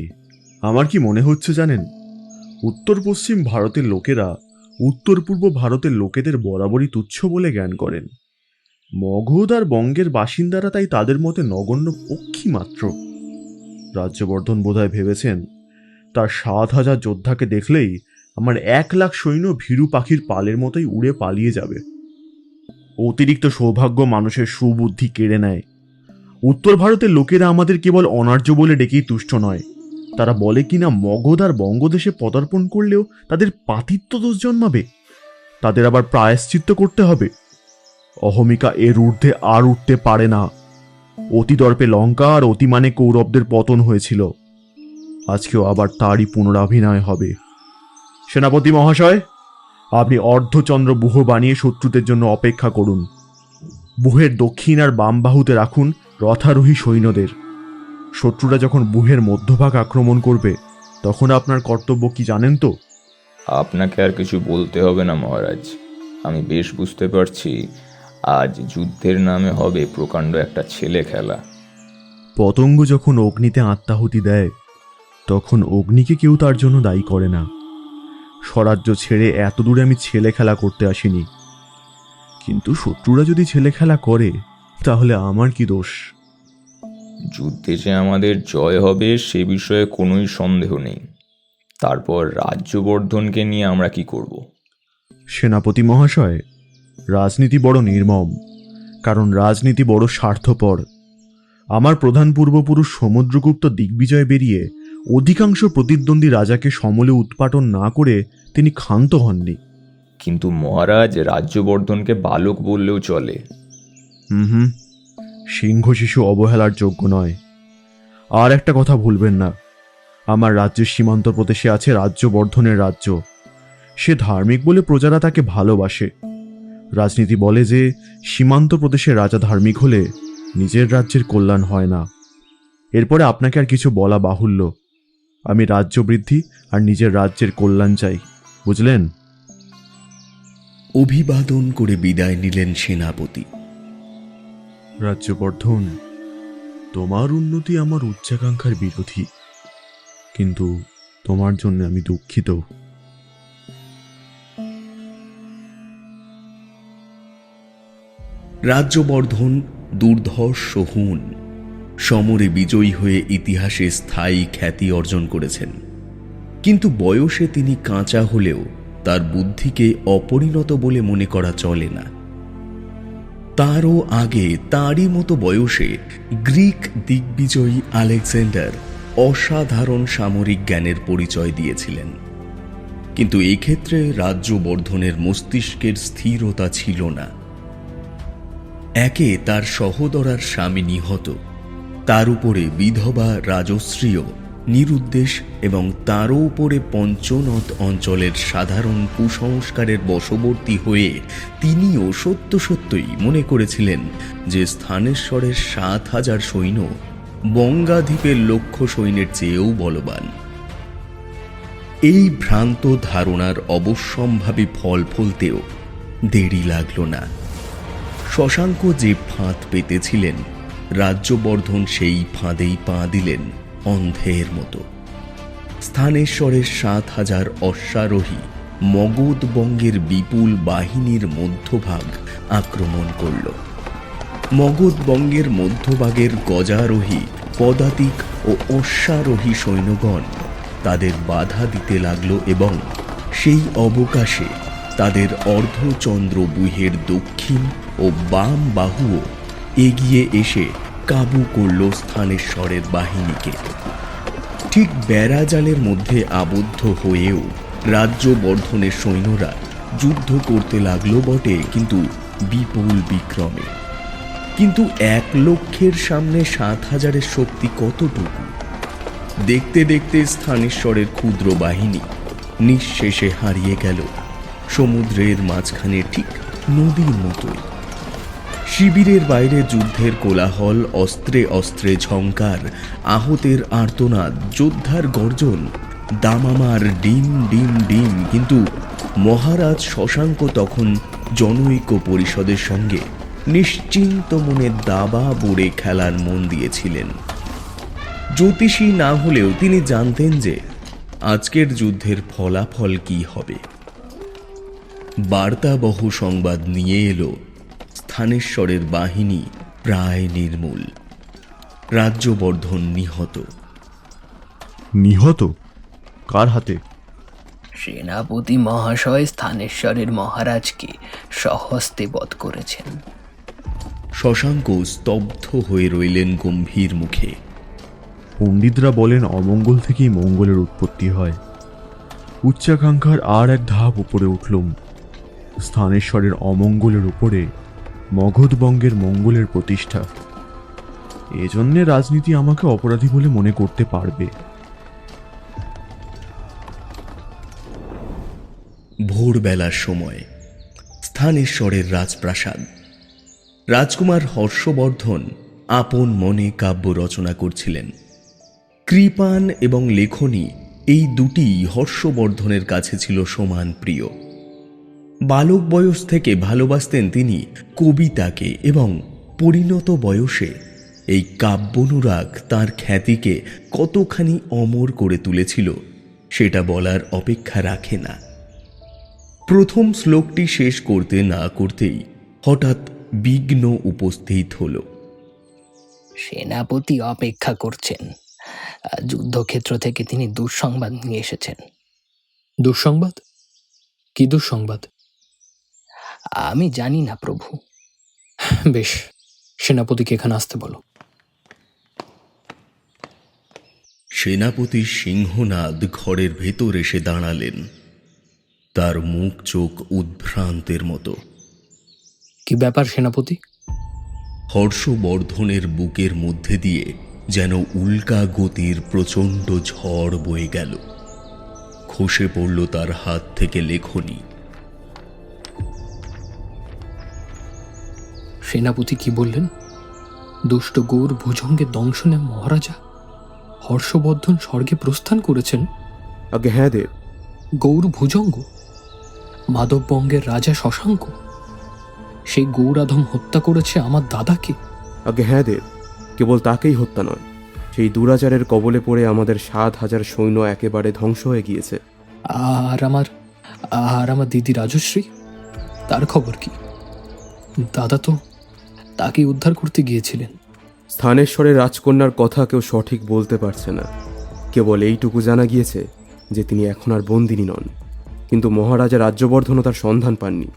আমার কি মনে হচ্ছে জানেন, উত্তর পশ্চিম ভারতের লোকেরা উত্তর পূর্ব ভারতের লোকেদের বরাবরই তুচ্ছ বলে জ্ঞান করেন। মগধ আর বঙ্গের বাসিন্দারা তাই তাদের মতে নগণ্য পক্ষী মাত্র। রাজ্যবর্ধন বোধহয় ভেবেছেন তার 7,000 যোদ্ধাকে দেখলেই আমার 1,00,000 সৈন্য ভীরু পাখির পালের মতোই উড়ে পালিয়ে যাবে। অতিরিক্ত সৌভাগ্য মানুষের সুবুদ্ধি কেড়ে নেয়। উত্তর ভারতের লোকেরা আমাদের কেবল অনার্য বলে ডেকেই তুষ্ট নয়, তারা বলে কিনা মগধ আর বঙ্গদেশে পদার্পণ করলেও তাদের পাতিত্ব দোষ জন্মাবে, তাদের আবার প্রায়শ্চিত্ত করতে হবে। অহমিকা এর ঊর্ধ্বে আর উঠতে পারে না। অতিদর্পে লঙ্কা আর অতিমানে কৌরবদের পতন হয়েছিল, আজকেও আবার তারই পুনরাভিনয় হবে। সেনাপতি মহাশয়, আপনি অর্ধচন্দ্র ব্যূহ বানিয়ে শত্রুদের জন্য অপেক্ষা করুন। ব্যূহের দক্ষিণ আর বাম বাহুতে রাখুন রথারোহী সৈন্যদের। শত্রুরা যখন ব্যূহের মধ্যভাগ আক্রমণ করবে তখন আপনার কর্তব্য কি জানেন তো? আপনাকে আর কিছু বলতে হবে না মহারাজ, আমি বেশ বুঝতে পারছি আজ যুদ্ধের নামে হবে প্রকাণ্ড একটা ছেলে খেলা। পতঙ্গ যখন অগ্নিতে আত্মাহুতি দেয় তখন অগ্নিকে কেউ তার জন্য দায়ী করে না। স্বরাজ্য ছেড়ে এত দূরে আমি ছেলে খেলা করতে আসিনি, কিন্তু শত্রুরা যদি ছেলে খেলা করে তাহলে আমার কি দোষ? যুদ্ধে যে আমাদের জয় হবে সে বিষয়ে কোনোই সন্দেহ নেই। তারপর রাজ্যবর্ধনকে নিয়ে আমরা কি করব? সেনাপতি মহাশয়, রাজনীতি বড় নির্মম, কারণ রাজনীতি বড় স্বার্থপর। আমার প্রধান পূর্বপুরুষ সমুদ্রগুপ্ত দিগ্বিজয় বেরিয়ে অধিকাংশ প্রতিদ্বন্দ্বী রাজাকে সমলে উৎপাটন না করে তিনি ক্ষান্ত হননি। কিন্তু মহারাজ, রাজ্যবর্ধনকে বালক বললেও চলে। সিংহ শিশু অবহেলার যোগ্য নয়। আর একটা কথা ভুলবেন না, আমার রাজ্যের সীমান্ত প্রদেশে আছে রাজ্যবর্ধনের রাজ্য। সে ধার্মিক বলে প্রজারা তাকে ভালোবাসে। রাজনীতি বলে যে সীমান্ত প্রদেশের রাজা ধার্মিক হলে নিজের রাজ্যের কল্যাণ হয় না। এরপরে আপনাকে আর কিছু বলা বাহুল্য। আমি রাজ্য বৃদ্ধি আর নিজের রাজ্যের কল্যাণ চাই, বুঝলেন? অভিবাদন করে বিদায় নিলেন সেনাপতি। রাজ্যবর্ধন, তোমার উন্নতি আমার উচ্চাকাঙ্ক্ষার বিরোধী, কিন্তু তোমার জন্য আমি দুঃখিত। রাজ্যবর্ধন দুর্ধর্ষ হুন, সমরে বিজয়ী হয়ে ইতিহাসে স্থায়ী খ্যাতি অর্জন করেছেন। কিন্তু বয়সে তিনি কাঁচা হলেও তার বুদ্ধিকে অপরিণত বলে মনে করা চলে না। তারও আগে তারই মতো বয়সে গ্রিক দিগ্বিজয়ী আলেকজান্ডার অসাধারণ সামরিক জ্ঞানের পরিচয় দিয়েছিলেন, কিন্তু এই ক্ষেত্রে রাজ্যবর্ধনের মস্তিষ্কের স্থিরতা ছিল না। একে তার সহোদরার স্বামী নিহত, তার উপরে বিধবা রাজশ্রীও নিরুদ্দেশ এবং তারও উপরে পঞ্চনদ অঞ্চলের সাধারণ কুসংস্কারের বশবর্তী হয়ে তিনিও সত্য সত্যই মনে করেছিলেন যে স্থানেশ্বরের ৭,০০০ সৈন্য বঙ্গাধিপের লক্ষ সৈন্যের চেয়েও বলবান। এই ভ্রান্ত ধারণার অবশ্যম্ভাবী ফল ফলতেও দেরি লাগল না। শশাঙ্ক যে ফাঁদ পেতেছিলেন, রাজ্যবর্ধন সেই ফাঁদেই পা দিলেন অন্ধের মতো। স্থানেশ্বরের ৭,০০০ অশ্বারোহী মগধবঙ্গের বিপুল বাহিনীর মধ্যভাগ আক্রমণ করল। মগধবঙ্গের মধ্যভাগের গজারোহী পদাতিক ও অশ্বারোহী সৈন্যগণ তাদের বাধা দিতে লাগল এবং সেই অবকাশে তাদের অর্ধচন্দ্র ব্যূহের দক্ষিণ ও বাম বাহুও এগিয়ে এসে কাবু করল স্থানেশ্বরের বাহিনীকে। ঠিক বেড়াজালের মধ্যে আবদ্ধ হয়েও রাজ্যবর্ধনের সৈন্যরা যুদ্ধ করতে লাগলো বটে, কিন্তু বিপুল বিক্রমে। কিন্তু ১,০০,০০০ সামনে ৭,০০০-এর শক্তি কতটুকু? দেখতে দেখতে স্থানেশ্বরের ক্ষুদ্র বাহিনী নিঃশেষে হারিয়ে গেল সমুদ্রের মাঝখানে, ঠিক নদীর মতোই। শিবিরের বাইরে যুদ্ধের কোলাহল, অস্ত্রে অস্ত্রে ঝংকার, আহতের আর্তনাদ, যোদ্ধার গর্জন, দামামার ডিম ডিম ডিম। কিন্তু মহারাজ শশাঙ্ক তখন জনৈক পরিষদের সঙ্গে নিশ্চিন্ত মনে দাবা বোড়ে খেলার মন দিয়েছিলেন। জ্যোতিষী না হলেও তিনি জানতেন যে আজকের যুদ্ধের ফলাফল কি হবে। বার্তাবহ সংবাদ নিয়ে এলো স্থানেশ্বরের বাহিনী প্রায় নির্মূল, রাজ্যবর্ধন নিহত। নিহত? কার হাতে? সেনাপতি মহাশয় স্থানেশ্বরের মহারাজকে স্বহস্তে বধ করেছেন। শশাঙ্ক স্তব্ধ হয়ে রইলেন গম্ভীর মুখে। পণ্ডিতরা বলেন অমঙ্গল থেকেই মঙ্গলের উৎপত্তি হয়। উচ্চাকাঙ্ক্ষার আর এক ধাপ উপরে উঠলুম। স্থানেশ্বরের অমঙ্গলের উপরে মগধবঙ্গের মঙ্গলের প্রতিষ্ঠা। এজন্যে রাজনীতি আমাকে অপরাধী বলে মনে করতে পারবে। ভোরবেলার সময় স্থানেশ্বরের রাজপ্রাসাদ। রাজকুমার হর্ষবর্ধন আপন মনে কাব্য রচনা করছিলেন। কৃপান এবং লেখনী এই দুটি হর্ষবর্ধনের কাছে ছিল সমান প্রিয়। বালক বয়স থেকে ভালোবাসতেন তিনি কবিতাকে এবং পরিণত বয়সে এই কাব্যানুরাগ তাঁর খ্যাতিকে কতখানি অমর করে তুলেছিল সেটা বলার অপেক্ষা রাখে না। প্রথম শ্লোকটি শেষ করতে না করতেই হঠাৎ বিঘ্ন উপস্থিত হল। সেনাপতি অপেক্ষা করছেন। যুদ্ধক্ষেত্র থেকে তিনি দুঃসংবাদ নিয়ে এসেছেন। দুঃসংবাদ? কি দুঃসংবাদ? আমি জানি না প্রভু। বেশ, সেনাপতিকে এখানে আসতে বলো। সেনাপতি সিংহনাদ ঘরের ভেতর এসে দাঁড়ালেন। তার মুখ চোখ উদ্ভ্রান্তের মতো। কি ব্যাপার সেনাপতি? হর্ষবর্ধনের বুকের মধ্যে দিয়ে যেন উল্কা গতির প্রচণ্ড ঝড় বয়ে গেল। খসে পড়ল তার হাত থেকে লেখনী। সেনাপতি কি বললেন? দুষ্ট গৌর ভুজঙ্গের দংশনে মহারাজা হর্ষবর্ধন স্বর্গে প্রস্থান করেছেন? আগে হ্যাঁ দেব। গৌর ভুজঙ্গ, মাধববঙ্গের রাজা শশাঙ্ক, সেই গৌরাধম হত্যা করেছে আমার দাদাকে। আগে হ্যাঁ দেব, কেবল তাকেই হত্যা নয়, সেই দুরাচারের কবলে পড়ে আমাদের ৭,০০০ সৈন্য একেবারে ধ্বংস হয়ে গিয়েছে। আর আমার দিদি রাজশ্রী, তার খবর কি? দাদা তো তাকে উদ্ধার করতে গিয়েছিলেন। স্থানেশ্বরের রাজকন্যার কথা কেউ সঠিক বলতে পারছে না। কেবল এইটুকু জানা গিয়েছে যে তিনি এখন আর বন্দিনী নন, কিন্তু মহারাজা রাজ্যবর্ধনও তার সন্ধান পাননি।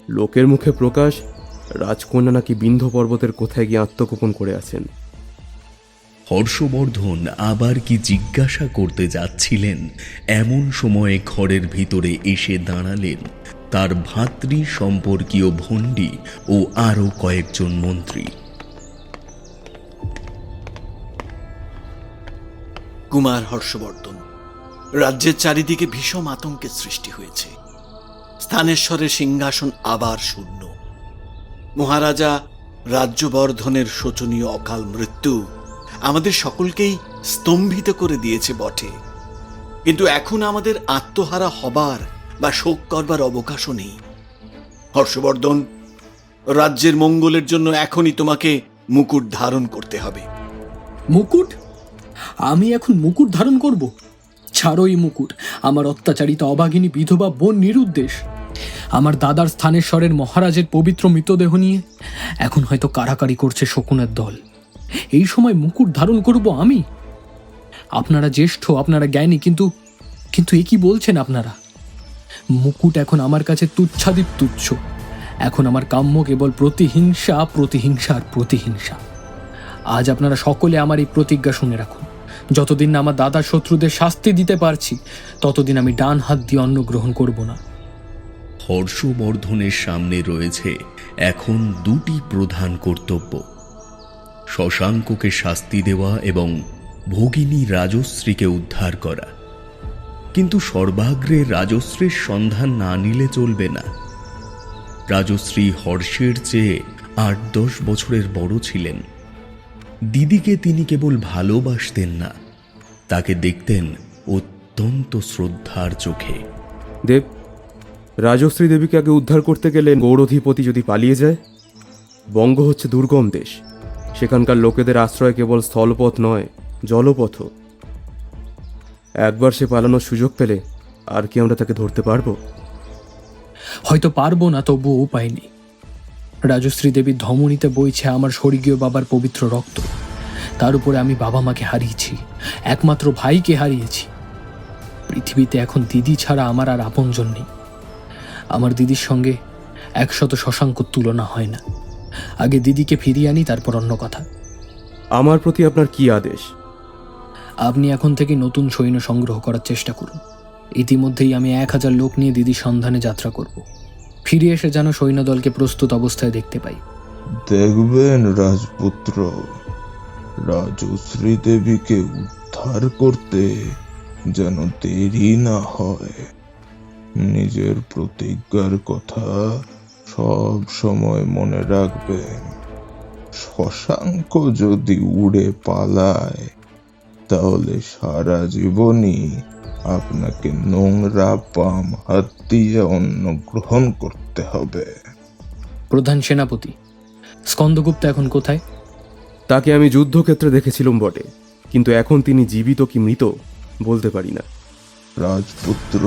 লোকের মুখে প্রকাশ রাজকন্যা নাকি বিন্ধ্য পর্বতের কোথায় গিয়ে আত্মগোপন করে আছেন। হর্ষবর্ধন আবার কি জিজ্ঞাসা করতে যাচ্ছিলেন, এমন সময়ে ঘরের ভিতরে এসে দাঁড়ালেন তার ভাতৃ সম্পর্কীয় ভণ্ডী ও আরো কয়েকজন মন্ত্রী। কুমার হর্ষবর্ধন, রাজ্যের চারিদিকে ভীষণ আতঙ্কের সৃষ্টি হয়েছে। স্থানেশ্বরের সিংহাসন আবার শূন্য। মহারাজা রাজ্যবর্ধনের শোচনীয় অকাল মৃত্যু আমাদের সকলকেই স্তম্ভিত করে দিয়েছে বটে, কিন্তু এখন আমাদের আত্মহারা হবার বা শোক করবার অবকাশও নেই। হর্ষবর্ধন, রাজ্যের মঙ্গলের জন্য এখনই তোমাকে মুকুট ধারণ করতে হবে। মুকুট? আমি এখন মুকুট ধারণ করব? ছাড়ো এই মুকুট। আমার অত্যাচারিত অভাগিনী বিধবা বোন নিরুদ্দেশ আমার দাদার স্থানেশ্বরের মহারাজের পবিত্র মৃতদেহ নিয়ে এখন হয়তো কারাকারি করছে শকুনের দল। এই সময় মুকুট ধারণ করব আমি? আপনারা জ্যেষ্ঠ, আপনারা জ্ঞানী, কিন্তু কিন্তু এ কি বলছেন আপনারা? মুকুট এখন আমার কাছে তুচ্ছাদীপ তুচ্ছ। এখন আমার কাম্য কেবল প্রতিহিংসা, প্রতিহিংসা আর প্রতিহিংসা। আজ আপনারা সকলে আমার এই প্রতিজ্ঞা শুনে রাখুন, যতদিন না আমার দাদার শত্রুদের শাস্তি দিতে পারছি ততদিন আমি ডান হাত দিয়ে অন্ন গ্রহণ করব না। হর্ষবর্ধনের সামনে রয়েছে এখন দুটি প্রধান কর্তব্য: শশাঙ্ককে শাস্তি দেওয়া এবং ভগিনী রাজশ্রীকে উদ্ধার করা। কিন্তু সর্বাগ্রে রাজশ্রীর সন্ধান না নিলে চলবে না। রাজশ্রী হর্ষের চেয়ে ৮-১০ বছরের বড় ছিলেন। দিদিকে তিনি কেবল ভালোবাসতেন না, তাকে দেখতেন অত্যন্ত শ্রদ্ধার চোখে। দেব, রাজশ্রী দেবীকে আগে উদ্ধার করতে গেলে গৌড়ধিপতি যদি পালিয়ে যায়? বঙ্গ হচ্ছে দুর্গম দেশ, সেখানকার লোকেদের আশ্রয় কেবল স্থলপথ নয়, জলপথও। একবার সে পালানোর সুযোগ পেলে আর কি আমরা তাকে ধরতে পারবো? হয়তো পারবো না, তবুও উপায় নেই। রাজশ্রী দেবীর ধমনীতে বইছে আমার স্বর্গীয় বাবার পবিত্র রক্ত। তার উপরে আমি বাবা মাকে হারিয়েছি, একমাত্র ভাইকে হারিয়েছি। পৃথিবীতে এখন দিদি ছাড়া আমার আর আপনজন নেই। আমার দিদির সঙ্গে ১০০ শশাঙ্কর তুলনা হয় না। আগে দিদিকে ফিরিয়ে আনি, তারপর অন্য কথা। আমার প্রতি আপনার কি আদেশ? আপনি এখন থেকে নতুন সৈন্য সংগ্রহ করার চেষ্টা করুন। ইতিমধ্যেই আমি ১,০০০ লোক নিয়ে দিদির সন্ধানে যাত্রা করব। ফিরে এসে যেন সৈন্যদলকে প্রস্তুত অবস্থায় দেখতে পাই। দেখবেন রাজপুত্র, রাজশ্রী দেবীকে উদ্ধার করতে যেন দেরি না হয়। নিজের প্রতিজ্ঞার কথা সব সময় মনে রাখবেন। শশাঙ্ক যদি উড়ে পালায় তাহলে সারা জীবনই আপনাকে নোংরা বাম হাত দিয়ে অন্ন গ্রহণ করতে হবে। প্রধান সেনাপতি, স্কন্দগুপ্ত এখন কোথায়? তাকে আমি যুদ্ধক্ষেত্রে দেখেছিলাম বটে, কিন্তু এখন তিনি জীবিত কি মৃত বলতে পারি না। রাজপুত্র,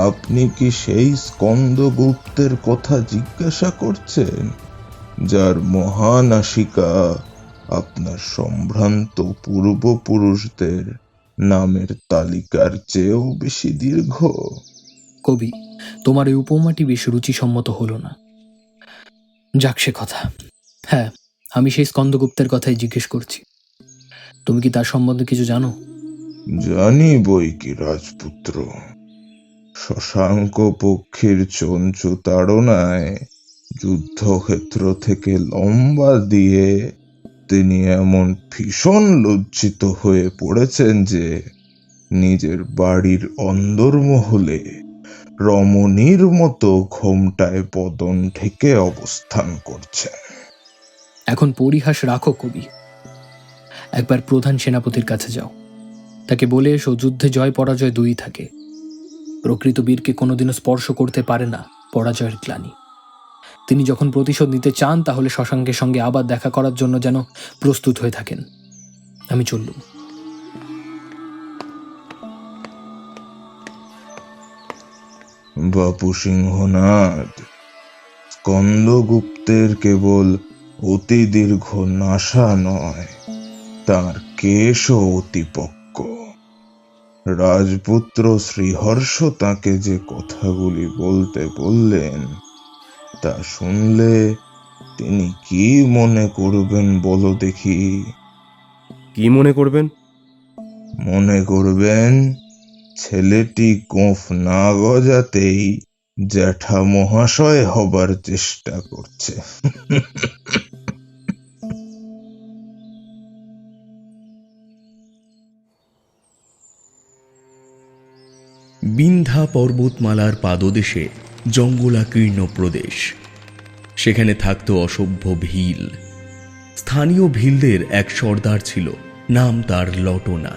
আপনি কি সেই স্কন্দগুপ্তের কথা জিজ্ঞাসা করছেন, যার মহানাসিকা আপনার সম্ভ্রান্ত পূর্বপুরুষদের নামের তালিকার চেয়েও বেশি দীর্ঘ? কবি, তোমার এই উপমাটি বেশ রুচিসম্মত হলো না। যাক সে কথা। হ্যাঁ, আমি সেই স্কন্দগুপ্তের কথাই জিজ্ঞেস করছি। তুমি কি তার সম্বন্ধে কিছু জানো? জানি বই কি রাজপুত্র। শশাঙ্ক পক্ষীর চঞ্চু তাড়নায় যুদ্ধক্ষেত্র থেকে লম্বা দিয়ে তিনি এমন ভীষণ লজ্জিত হয়ে পড়েছেন যে নিজের বাড়ির অন্দরমহলে রমণীর মতো ঘোমটায় বদন ঢেকে অবস্থান করছেন। এখন পরিহাস রাখো কবি। একবার প্রধান সেনাপতির কাছে যাও, তাকে বলে এসো যুদ্ধে জয় পরাজয় দুই থাকে। প্রকৃত বীরকে কোনোদিনও স্পর্শ করতে পারে না পরাজয়ের গ্লানি। তিনি যখন প্রতিশোধ নিতে চান তাহলে শশাঙ্কের সঙ্গে আবার দেখা করার জন্য যেন প্রস্তুত হয়ে থাকেন। আমি চললুম। বাপু সিংহনাথ, স্কন্দগুপ্তের কেবল অতি দীর্ঘ নাসা নয়, তার কেশও অতি পক্ক। রাজপুত্র শ্রীহর্ষ তাকে যে কথাগুলি বলতে বললেন তা শুনলে তিনি কি মনে করবেন বলো দেখি? কি মনে করবেন? মনে করবেন ছেলেটি গোঁফ না গজাতেই জ্যাঠা মহাশয় হবার চেষ্টা করছে। বিন্ধ্যা পর্বতমালার পাদদেশে জঙ্গলাকীর্ণ প্রদেশ। সেখানে থাকত অসভ্য ভিল। স্থানীয় ভিলদের এক সর্দার ছিল, নাম তার লটনা।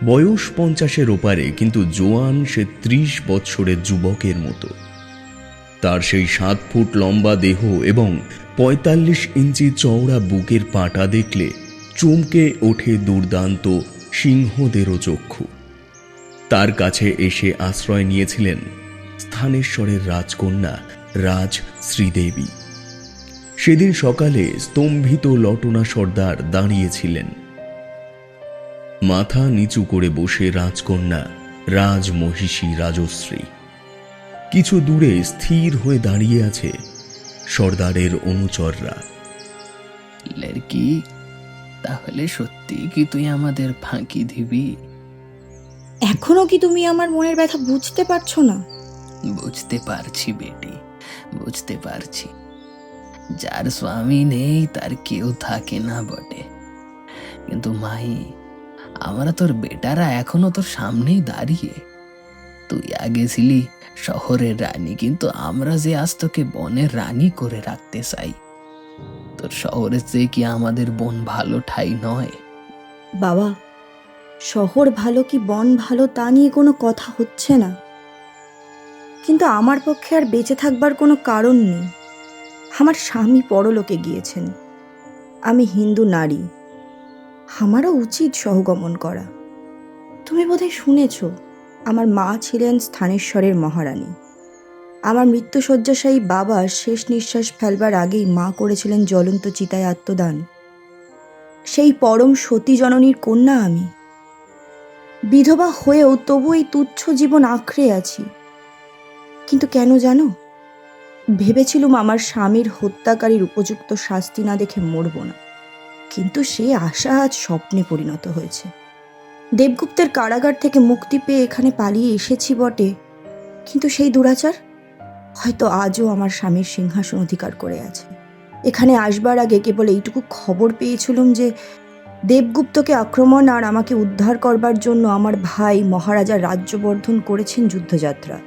বয়স 50-এর ওপারে, কিন্তু জোয়ান সে 30 বৎসরের যুবকের মতো। তার সেই 7 ফুট লম্বা দেহ এবং 45 ইঞ্চি চওড়া বুকের পাটা দেখলে চমকে ওঠে দুর্দান্ত সিংহদেরও চক্ষু। তার কাছে এসে আশ্রয় নিয়েছিলেন স্থানেশ্বরের রাজকন্যা রাজ শ্রীদেবী। সেদিন সকালে স্তম্ভিত লটনা সর্দার দাঁড়িয়েছিলেন। মাথা নিচু করে বসে রাজকন্যা রাজমহিষী রাজশ্রী। কিছু দূরে স্থির হয়ে দাঁড়িয়ে আছে সর্দারের অনুচররা। লড়কি, তাহলে সত্যি কি তুই আমাদের ফাঁকি দিবি? এখনো কি তুমি আমার মনের ব্যথা বুঝতে পারছো না? বুঝতে পারছি বেটি, বুঝতে পারছি। যার স্বামী নেই তার কেউ থাকে না বটে, কিন্তু মাই, আমরা তোর বেটারা এখনো তোর সামনেই দাঁড়িয়ে। তুই আগে ছিলি শহরের রানী, কিন্তু আমরা যে আজ তোকে বনের রানী করে রাখতে চাই। তোর শহরের চেয়ে কি আমাদের বন ভালো ঠাই নয়? বাবা, শহর ভালো কি বন ভালো তা নিয়ে কোনো কথা হচ্ছে না, কিন্তু আমার পক্ষে আর বেঁচে থাকবার কোনো কারণ নেই। আমার স্বামী পরলোকে গিয়েছেন, আমি হিন্দু নারী, আমারও উচিত সহগমন করা। তুমি বোধহয় শুনেছ, আমার মা ছিলেন স্থানেশ্বরের মহারানী। আমার মৃত্যুশয্যাশায়ী বাবা শেষ নিঃশ্বাস ফেলবার আগেই মা করেছিলেন জ্বলন্ত চিতায় আত্মদান। সেই পরম সতী জননীর কন্যা আমি। বিধবা হয়েও তবু এই তুচ্ছ জীবন আঁকড়ে আছি। কিন্তু কেন জানো? ভেবেছিলুম আমার স্বামীর হত্যাকারীর উপযুক্ত শাস্তি না দেখে মরব না, কিন্তু সে আশা আজ স্বপ্নে পরিণত হয়েছে। দেবগুপ্তের কারাগার থেকে মুক্তি পেয়ে এখানে পালিয়ে এসেছি বটে, কিন্তু সেই দুরাচার হয়তো আজও আমার স্বামীর সিংহাসন অধিকার করে আছে। এখানে আসবার আগে কেবল এইটুকু খবর পেয়েছিলুম যে দেবগুপ্তকে আক্রমণ আর আমাকে উদ্ধার করবার জন্য আমার ভাই মহারাজা রাজ্যবর্ধন করেছেন যুদ্ধযাত্রা।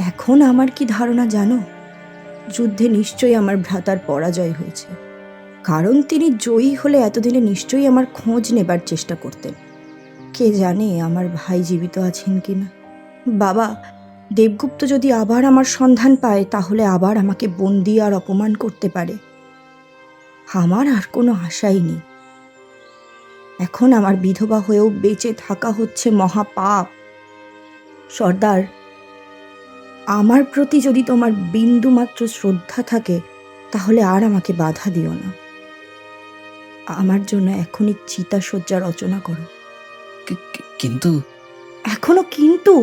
এখন আমার কি ধারণা জানো? যুদ্ধে নিশ্চয়ই আমার ভ্রাতার পরাজয় হয়েছে, কারণ তিনি জয়ী হলে এতদিনে নিশ্চয়ই আমার খোঁজ নেবার চেষ্টা করতেন। কে জানে আমার ভাই জীবিত আছেন কিনা। বাবা, দেবগুপ্ত যদি আবার আমার সন্ধান পায়, তাহলে আবার আমাকে বন্দি আর অপমান করতে পারে। আমার আর কোনো আশাই নেই। এখন আমার বিধবা হয়েও বেঁচে থাকা হচ্ছে মহাপাপ। সর্দার, আমার প্রতি যদি তোমার বিন্দু মাত্র শ্রদ্ধা থাকে, তাহলে আর আমাকে বাধা দিও না। আমার জন্য এখনই চিতাশয্যা রচনা করো। কিন্তু এখনো কিন্তু?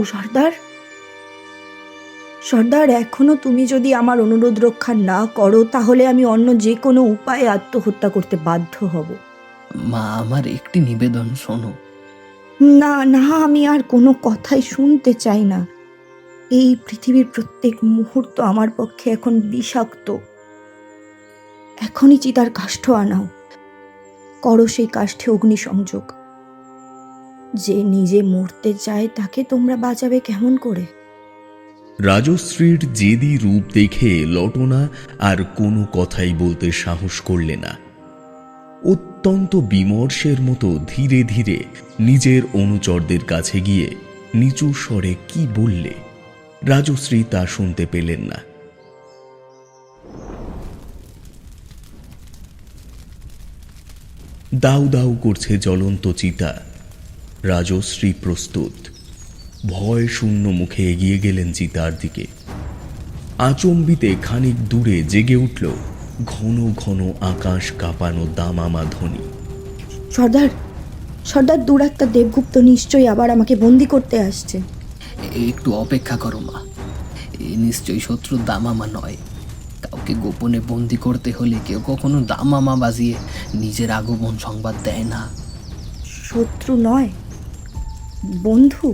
সর্দার, এখনো তুমি যদি আমার অনুরোধ রক্ষা না করো, তাহলে আমি অন্য যে কোনো উপায়ে আত্মহত্যা করতে বাধ্য হব। মা, আমার একটি নিবেদন শোনো। না না, আমি আর কোনো কথাই শুনতে চাই না। এই পৃথিবীর প্রত্যেক মুহূর্ত আমার পক্ষে এখন বিষাক্ত। এখনই চিতার কাষ্ঠ আনাও, করো সেই কাষ্ঠে অগ্নিসংযোগ। যে নিজে মরতে চায় তাকে তোমরা বাঁচাবে কেমন করে? রাজশ্রীর জেদি রূপ দেখে লটনা আর কোনো কথাই বলতে সাহস করলে না। অত্যন্ত বিমর্ষের মতো ধীরে ধীরে নিজের অনুচরদের কাছে গিয়ে নিচু স্বরে কি বললে রাজশ্রী তা শুনতে পেলেন না। দাউ দাউ করছে জ্বলন্ত চিতা। রাজশ্রী প্রস্তুত। ভয় শূন্য মুখে এগিয়ে গেলেন চিতার দিকে। আচম্বিতে খানিক দূরে জেগে উঠল ঘন ঘন আকাশ কাঁপানো দামামা ধ্বনি। সর্দার, দুরাত্মা দেবগুপ্ত নিশ্চয়ই আবার আমাকে বন্দি করতে আসছে। একটু অপেক্ষা করো মা, এ নিশ্চয়ই শত্রুর দামামা নয়। কাউকে গোপনে বন্দি করতে হলে কেউ কখনো দামামা বাজিয়ে নিজের আগমন সংবাদ দেয় না। শত্রু নয়, বন্ধু।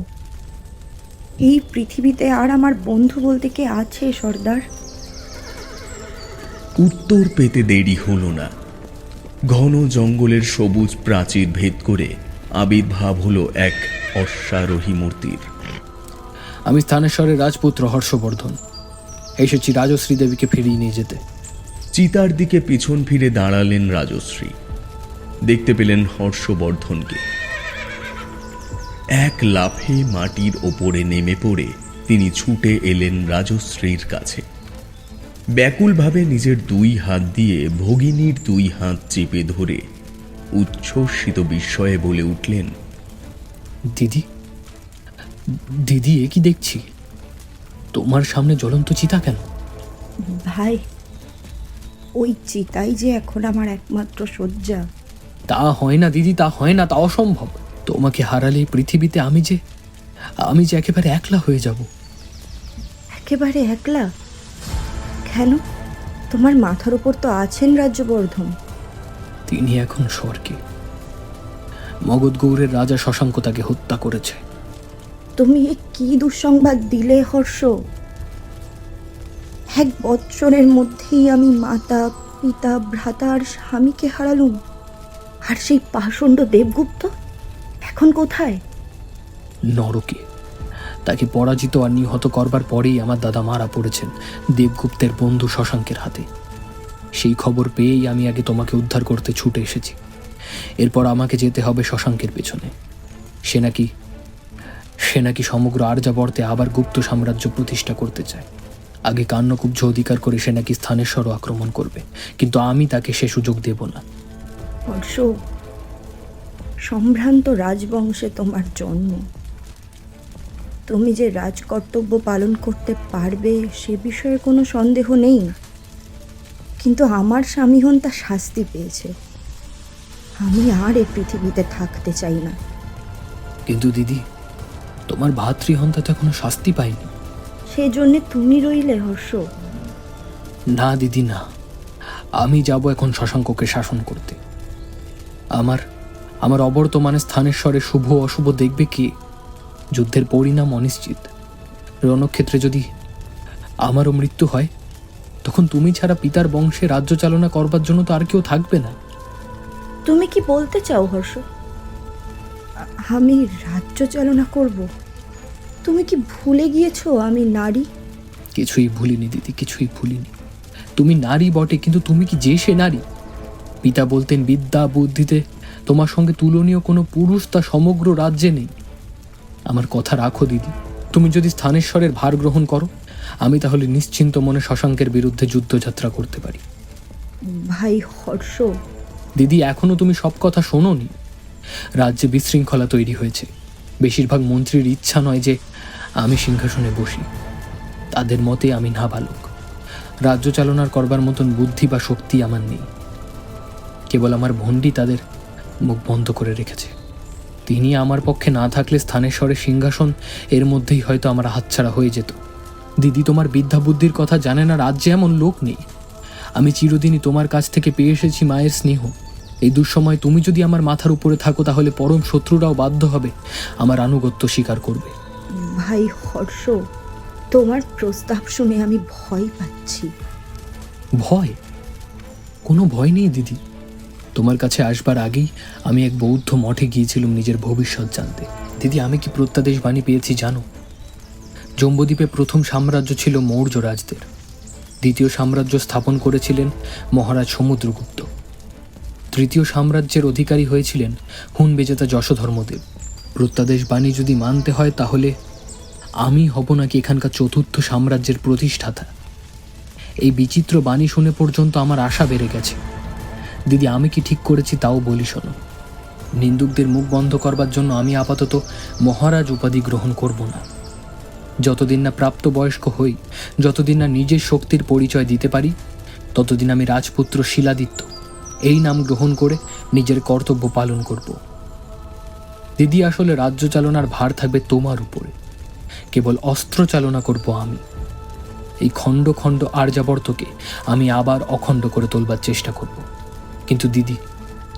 এই পৃথিবীতে আর আমার বন্ধু বলতে কে আছে সর্দার? উত্তর পেতে দেরি হলো না। ঘন জঙ্গলের সবুজ প্রাচীর ভেদ করে আবির্ভাব হলো এক অশ্বারোহী মূর্তির। আমি স্থানেশ্বরের রাজপুত্র হর্ষবর্ধন, এসেছি রাজশ্রী দেবীকে ফিরিয়ে নিয়ে যেতে। চিতার দিকে পিছন ফিরে দাঁড়ালেন রাজশ্রী। দেখতে পেলেন হর্ষবর্ধনকে। এক লাফে মাটির ওপরে নেমে পড়ে তিনি ছুটে এলেন রাজশ্রীর কাছে। ব্যাকুলভাবে নিজের দুই হাত দিয়ে ভগিনীর দুই হাত চেপে ধরে উচ্ছ্বসিত বিস্ময়ে বলে উঠলেন, দিদি, দিদি, এ কি দেখছি? তোমার সামনে জ্বলন্ত চিতা কেন? ভাই, ওই চিতাই যে এখন আমার একমাত্র শয্যা। তা হয় না দিদি, তা হয় না, তা অসম্ভব। তোমাকে হারালে এই পৃথিবীতে আমি যে একেবারে একলা হয়ে যাব। একেবারে একলা? কেন? তোমার মাথার উপর তো আছেন রাজ্যবর্ধন। তিনি এখন স্বর্গে। মগধ গৌড়ের রাজা শশাঙ্ক তাকে হত্যা করেছে। তুমি এ কি দুঃসংবাদ দিলে হর্ষ? 1 বৎসরের মধ্যেই আমি মাতা, পিতা, ভ্রাতা আর স্বামীকে হারালুম। আর সেই পাষণ্ড দেবগুপ্ত এখন কোথায়? নরকে। তাকে পরাজিত আর নিহত করবার পরেই আমার দাদা মারা পড়েছেন দেবগুপ্তের বন্ধু শশাঙ্কের হাতে। সেই খবর পেয়েই আমি আগে তোমাকে উদ্ধার করতে ছুটে এসেছি। এরপর আমাকে যেতে হবে শশাঙ্কের পেছনে। সে নাকি সমগ্র আর্যাবর্তে আবার গুপ্ত সাম্রাজ্য প্রতিষ্ঠা করতে চায়। আগে কান্নকুব্জ অধিকার করে সে নাকি স্থানেশ্বরও আক্রমণ করবে, কিন্তু আমি তাকে সে সুযোগ দেব না। হর্ষ, সম্ভ্রান্ত রাজবংশে তোমার জন্ম। তুমি যে রাজকর্তব্য পালন করতে পারবে সে বিষয়ে কোনো সন্দেহ নেই, কিন্তু আমার স্বামীহন তা শাস্তি পেয়েছে। আমি আর এ পৃথিবীতে থাকতে চাই না। কিন্তু দিদি, তোমার ভাতৃহন্তা তো এখনো শাস্তি পায়নি। সেজন্য তুমি রইলে হর্ষ? না দিদি, না। আমি যাব এখন শশাঙ্ককে শাসন করতে। আমার অবর্তমানে স্থানেশ্বরে শুভ অশুভ দেখবে কে? যুদ্ধের পরিণাম অনিশ্চিত। রণক্ষেত্রে যদি আমারও মৃত্যু হয়, তখন তুমি ছাড়া পিতার বংশে রাজ্য চালনা করবার জন্য তো আর কেউ থাকবে না। তুমি কি বলতে চাও হর্ষ? আমি রাজ্য চালনা করব? তুমি কি ভুলে গিয়েছো আমি নারী? কিছুই ভুলিনি দিদি, কিছুই ভুলিনি। তুমি নারী বটে, কিন্তু তুমি কি যে সে নারী? পিতা বলতেন বিদ্যা বুদ্ধিতে তোমার সঙ্গে তুলনীয় কোনো পুরুষ তা সমগ্র রাজ্যে নেই। আমার কথা রাখো দিদি। তুমি যদি স্থানেশ্বরের ভার গ্রহণ করো, আমি তাহলে নিশ্চিন্ত মনে শশাঙ্কের বিরুদ্ধে যুদ্ধযাত্রা করতে পারি। ভাই হর্ষ, দিদি, এখনো তুমি সব কথা শোনোনি। রাজ্যে বিশৃঙ্খলা তৈরি হয়েছে। বেশিরভাগ মন্ত্রীর ইচ্ছা নয় যে আমি সিংহাসনে বসি। তাদের মতে আমি নাবালক। রাজ্য চালনার করবার মতন বুদ্ধি বা শক্তি আমার নেই। কেবল আমার ভণ্ডী তাদের মুখ বন্ধ করে রেখেছে। তিনি আমার পক্ষে না থাকলে স্থানেশ্বরের সিংহাসন এর মধ্যেই হয়তো আমার হাতছাড়া হয়ে যেত। দিদি, তোমার বিদ্যা বুদ্ধির কথা জানে না রাজ্যে এমন লোক নেই। আমি চিরদিনই তোমার কাছ থেকে পেয়ে এসেছি মায়ের স্নেহ। এই দুঃসময় তুমি যদি আমার মাথার উপরে থাকো, তাহলে পরম শত্রুরাও বাধ্য হবে আমার আনুগত্য স্বীকার করবে। ভাই হর্ষ, তোমার প্রস্তাব শুনে আমি ভয় পাচ্ছি। ভয়? কোনো ভয় নেই দিদি। তোমার কাছে আসবার আগেই আমি এক বৌদ্ধ মঠে গিয়েছিলাম নিজের ভবিষ্যৎ জানতে। দিদি, আমি কি প্রত্যাদেশ বাণী পেয়েছি জানো? জম্বুদ্বীপে প্রথম সাম্রাজ্য ছিল মৌর্য রাজদের। দ্বিতীয় সাম্রাজ্য স্থাপন করেছিলেন মহারাজ সমুদ্রগুপ্ত। তৃতীয় সাম্রাজ্যের অধিকারী হয়েছিলেন হুন বিজেতা যশোধর্মদেব। প্রত্যাদেশ বাণী যদি মানতে হয়, তাহলে আমি হব নাকি এখানকার চতুর্থ সাম্রাজ্যের প্রতিষ্ঠাতা। এই বিচিত্র বাণী শুনে পর্যন্ত আমার আশা বেড়ে গেছে। দিদি, আমি কি ঠিক করেছি তাও বলি শোনো। নিন্দুকদের মুখ বন্ধ করবার জন্য আমি আপাতত মহারাজ উপাধি গ্রহণ করব না। যতদিন না প্রাপ্তবয়স্ক হই, যতদিন না নিজের শক্তির পরিচয় দিতে পারি, ততদিন আমি রাজপুত্র শিলাদিত্য এই নাম গ্রহণ করে নিজের কর্তব্য পালন করব। দিদি, আসলে রাজ্য চালনার ভার থাকবে তোমার উপরে। কেবল অস্ত্র চালনা করব আমি। এই খণ্ড খণ্ড আর্যাবর্তকে আমি আবার অখণ্ড করে তোলবার চেষ্টা করব। কিন্তু দিদি,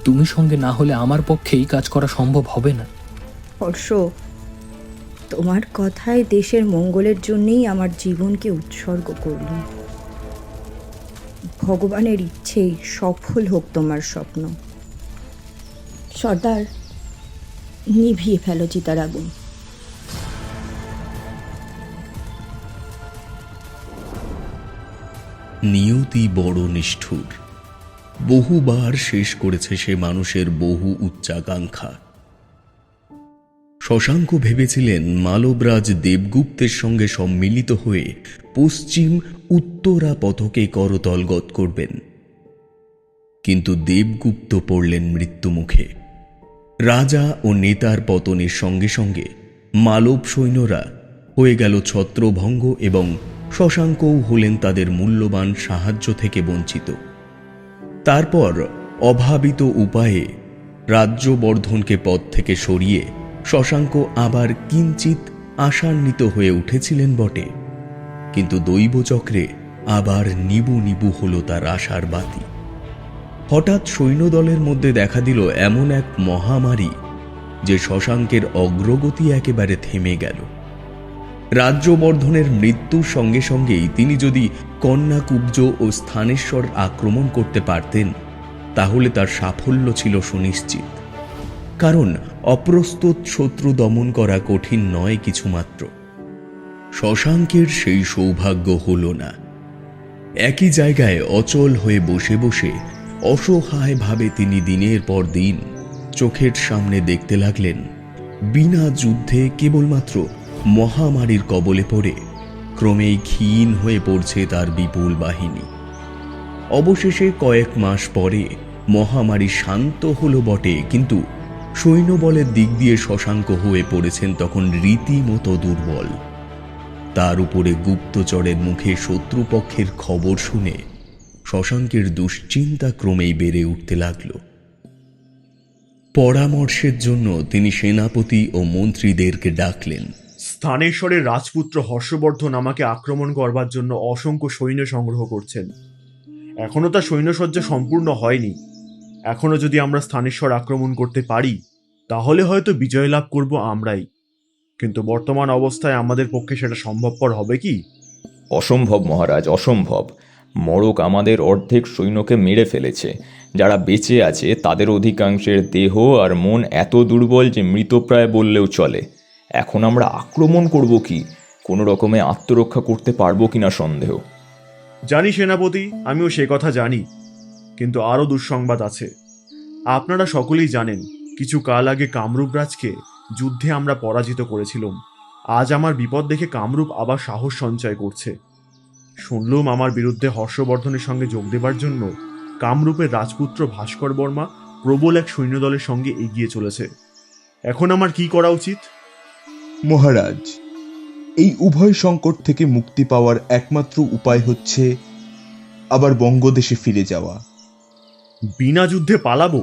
তুমি সঙ্গে না হলে আমার পক্ষে এই কাজ করা সম্ভব হবে না। হর্ষ, তোমার কথায় দেশের মঙ্গলের জন্যেই আমার জীবনকে উৎসর্গ করলাম। ভগবানের ইচ্ছেই সফল হোক তোমার স্বপ্ন। সর্দার, নিভিয়ে ফেলো চিতার আগুন। নিয়তি বড় নিষ্ঠুর। বহুবার শেষ করেছে সে মানুষের বহু উচ্চাকাঙ্ক্ষা। শশাঙ্ক ভেবেছিলেন মালবরাজ দেবগুপ্তের সঙ্গে সম্মিলিত হয়ে পশ্চিম উত্তরা পথকে করতলগত করবেন, কিন্তু দেবগুপ্ত পড়লেন মৃত্যুমুখে। রাজা ও নেতার পতনের সঙ্গে সঙ্গে মালব সৈন্যরা হয়ে গেল ছত্রভঙ্গ এবং শশাঙ্কও হলেন তাদের মূল্যবান সাহায্য থেকে বঞ্চিত। তারপর অভাবিত উপায়ে রাজ্যবর্ধনকে পদ থেকে সরিয়ে শশাঙ্ক আবার কিঞ্চিত আশান্বিত হয়ে উঠেছিলেন বটে, কিন্তু দৈবচক্রে আবার নিবু নিবু হল তার আশার বাতি। হঠাৎ সৈন্যদলের মধ্যে দেখা দিল এমন এক মহামারী যে শশাঙ্কের অগ্রগতি একেবারে থেমে গেল। রাজ্যবর্ধনের মৃত্যুর সঙ্গে সঙ্গেই তিনি যদি কন্যাকুব্জ ও স্থানেশ্বর আক্রমণ করতে পারতেন তাহলে তার সাফল্য ছিল সুনিশ্চিত, কারণ অপ্রস্তুত শত্রু দমন করা কঠিন নয় কিছুমাত্র। শশাঙ্কের সেই সৌভাগ্য হল না। একই জায়গায় অচল হয়ে বসে বসে অসহায়ভাবে তিনি দিনের পর দিন চোখের সামনে দেখতে লাগলেন বিনা যুদ্ধে কেবলমাত্র মহামারীর কবলে পড়ে ক্রমেই ক্ষীণ হয়ে পড়ছে তার বিপুল বাহিনী। অবশেষে কয়েক মাস পরে মহামারী শান্ত হল বটে, কিন্তু সৈন্যবলের দিক দিয়ে শশাঙ্ক হয়ে পড়েছেন তখন রীতিমতো দুর্বল। তার উপরে গুপ্তচরের মুখে শত্রুপক্ষের খবর শুনে শশাঙ্কের দুশ্চিন্তা ক্রমেই বেড়ে উঠতে লাগল। পরামর্শের জন্য তিনি সেনাপতি ও মন্ত্রীদেরকে ডাকলেন। স্থানেশ্বরের রাজপুত্র হর্ষবর্ধন আমাকে আক্রমণ করবার জন্য অসংখ্য সৈন্য সংগ্রহ করছেন। এখনো তার সৈন্যসজ্জা সম্পূর্ণ হয়নি। এখনো যদি আমরা স্থানেশ্বর আক্রমণ করতে পারি তাহলে হয়তো বিজয় লাভ করব আমরাই, কিন্তু বর্তমান অবস্থায় আমাদের পক্ষে সেটা সম্ভবপর হবে কি? অসম্ভব মহারাজ, অসম্ভব। মড়ক আমাদের অর্ধেক সৈন্যকে মেরে ফেলেছে। যারা বেঁচে আছে তাদের অধিকাংশের দেহ আর মন এত দুর্বল যে মৃতপ্রায় বললেও চলে। এখন আমরা আক্রমণ করব কি? কোনো রকমে আত্মরক্ষা করতে পারবো কিনা সন্দেহ। জানি সেনাপতি, আমিও সে কথা জানি, কিন্তু আরও দুঃসংবাদ আছে। আপনারা সকলেই জানেন কিছু কাল আগে কামরূপ রাজকে যুদ্ধে আমরা পরাজিত করেছিলাম। আজ আমার বিপদ দেখে কামরূপ আবার সাহস সঞ্চয় করছে। শুনলুম আমার বিরুদ্ধে হর্ষবর্ধনের সঙ্গে যোগ দেবার জন্য কামরূপের রাজপুত্র ভাস্কর বর্মা প্রবল এক সৈন্যদলের সঙ্গে এগিয়ে চলেছে। এখন আমার কি করা উচিত? মহারাজ, এই উভয় সংকট থেকে মুক্তি পাওয়ার একমাত্র উপায় হচ্ছে আবার বঙ্গদেশে ফিরে যাওয়া। বিনা যুদ্ধে পালাবো?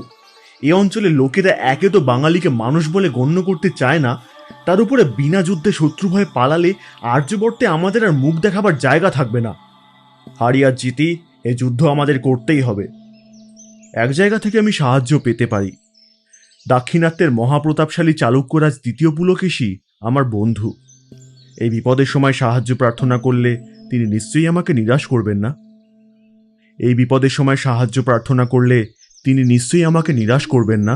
এ অঞ্চলে লোকেরা একে তো বাঙালিকে মানুষ বলে গণ্য করতে চায় না, তার উপরে বিনা যুদ্ধে শত্রু ভয়ে পালালে আর্যবর্তে আমাদের আর মুখ দেখাবার জায়গা থাকবে না। হারি আর জিতি, এ যুদ্ধ আমাদের করতেই হবে। এক জায়গা থেকে আমি সাহায্য পেতে পারি। দাক্ষিণাত্যের মহাপ্রতাপশালী চালুক্যরাজ দ্বিতীয় পুলকেশী আমার বন্ধু। এই বিপদের সময় সাহায্য প্রার্থনা করলে তিনি নিশ্চয়ই আমাকে নিরাশ করবেন না। এই বিপদের সময় সাহায্য প্রার্থনা করলে তিনি নিশ্চয়ই আমাকে নিরাশ করবেন না।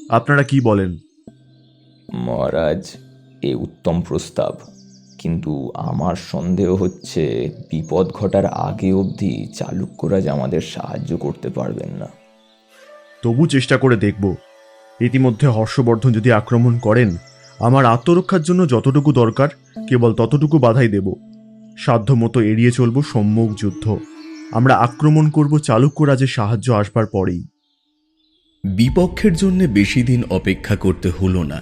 আপনারা কি বলেন? মহারাজ, এ উত্তম প্রস্তাব, কিন্তু আমার সন্দেহ হচ্ছে বিপদ ঘটার আগে অবধি চালুক্যরাজ আমাদের সাহায্য করতে পারবেন না। তবু চেষ্টা করে দেখব। ইতিমধ্যে হর্ষবর্ধন যদি আক্রমণ করেন, আমার আত্মরক্ষার জন্য যতটুকু দরকার কেবল ততটুকু বাধাই দেব। সাধ্যমতো এড়িয়ে চলব সম্মুখ যুদ্ধ। আমরা আক্রমণ করব চালুক্যরাজের সাহায্য আসবার পরেই। বিপক্ষের জন্য বেশি দিন অপেক্ষা করতে হলো না।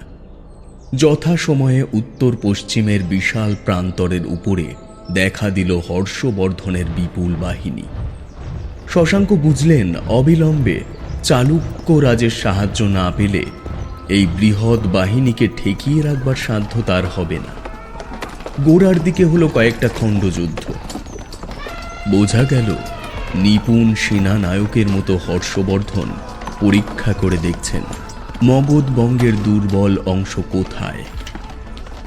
যথাসময়ে উত্তর পশ্চিমের বিশাল প্রান্তরের উপরে দেখা দিল হর্ষবর্ধনের বিপুল বাহিনী। শশাঙ্ক বুঝলেন অবিলম্বে চালুক্য রাজের সাহায্য না পেলে এই বৃহৎ বাহিনীকে ঠেকিয়ে রাখবার সাধ্য তার হবে না। গোড়ার দিকে হলো কয়েকটা খণ্ডযুদ্ধ, বোঝা গেল নিপুণ সেনানায়কের মতো হর্ষবর্ধন পরীক্ষা করে দেখছেন মগধ বঙ্গের দুর্বল অংশ কোথায়।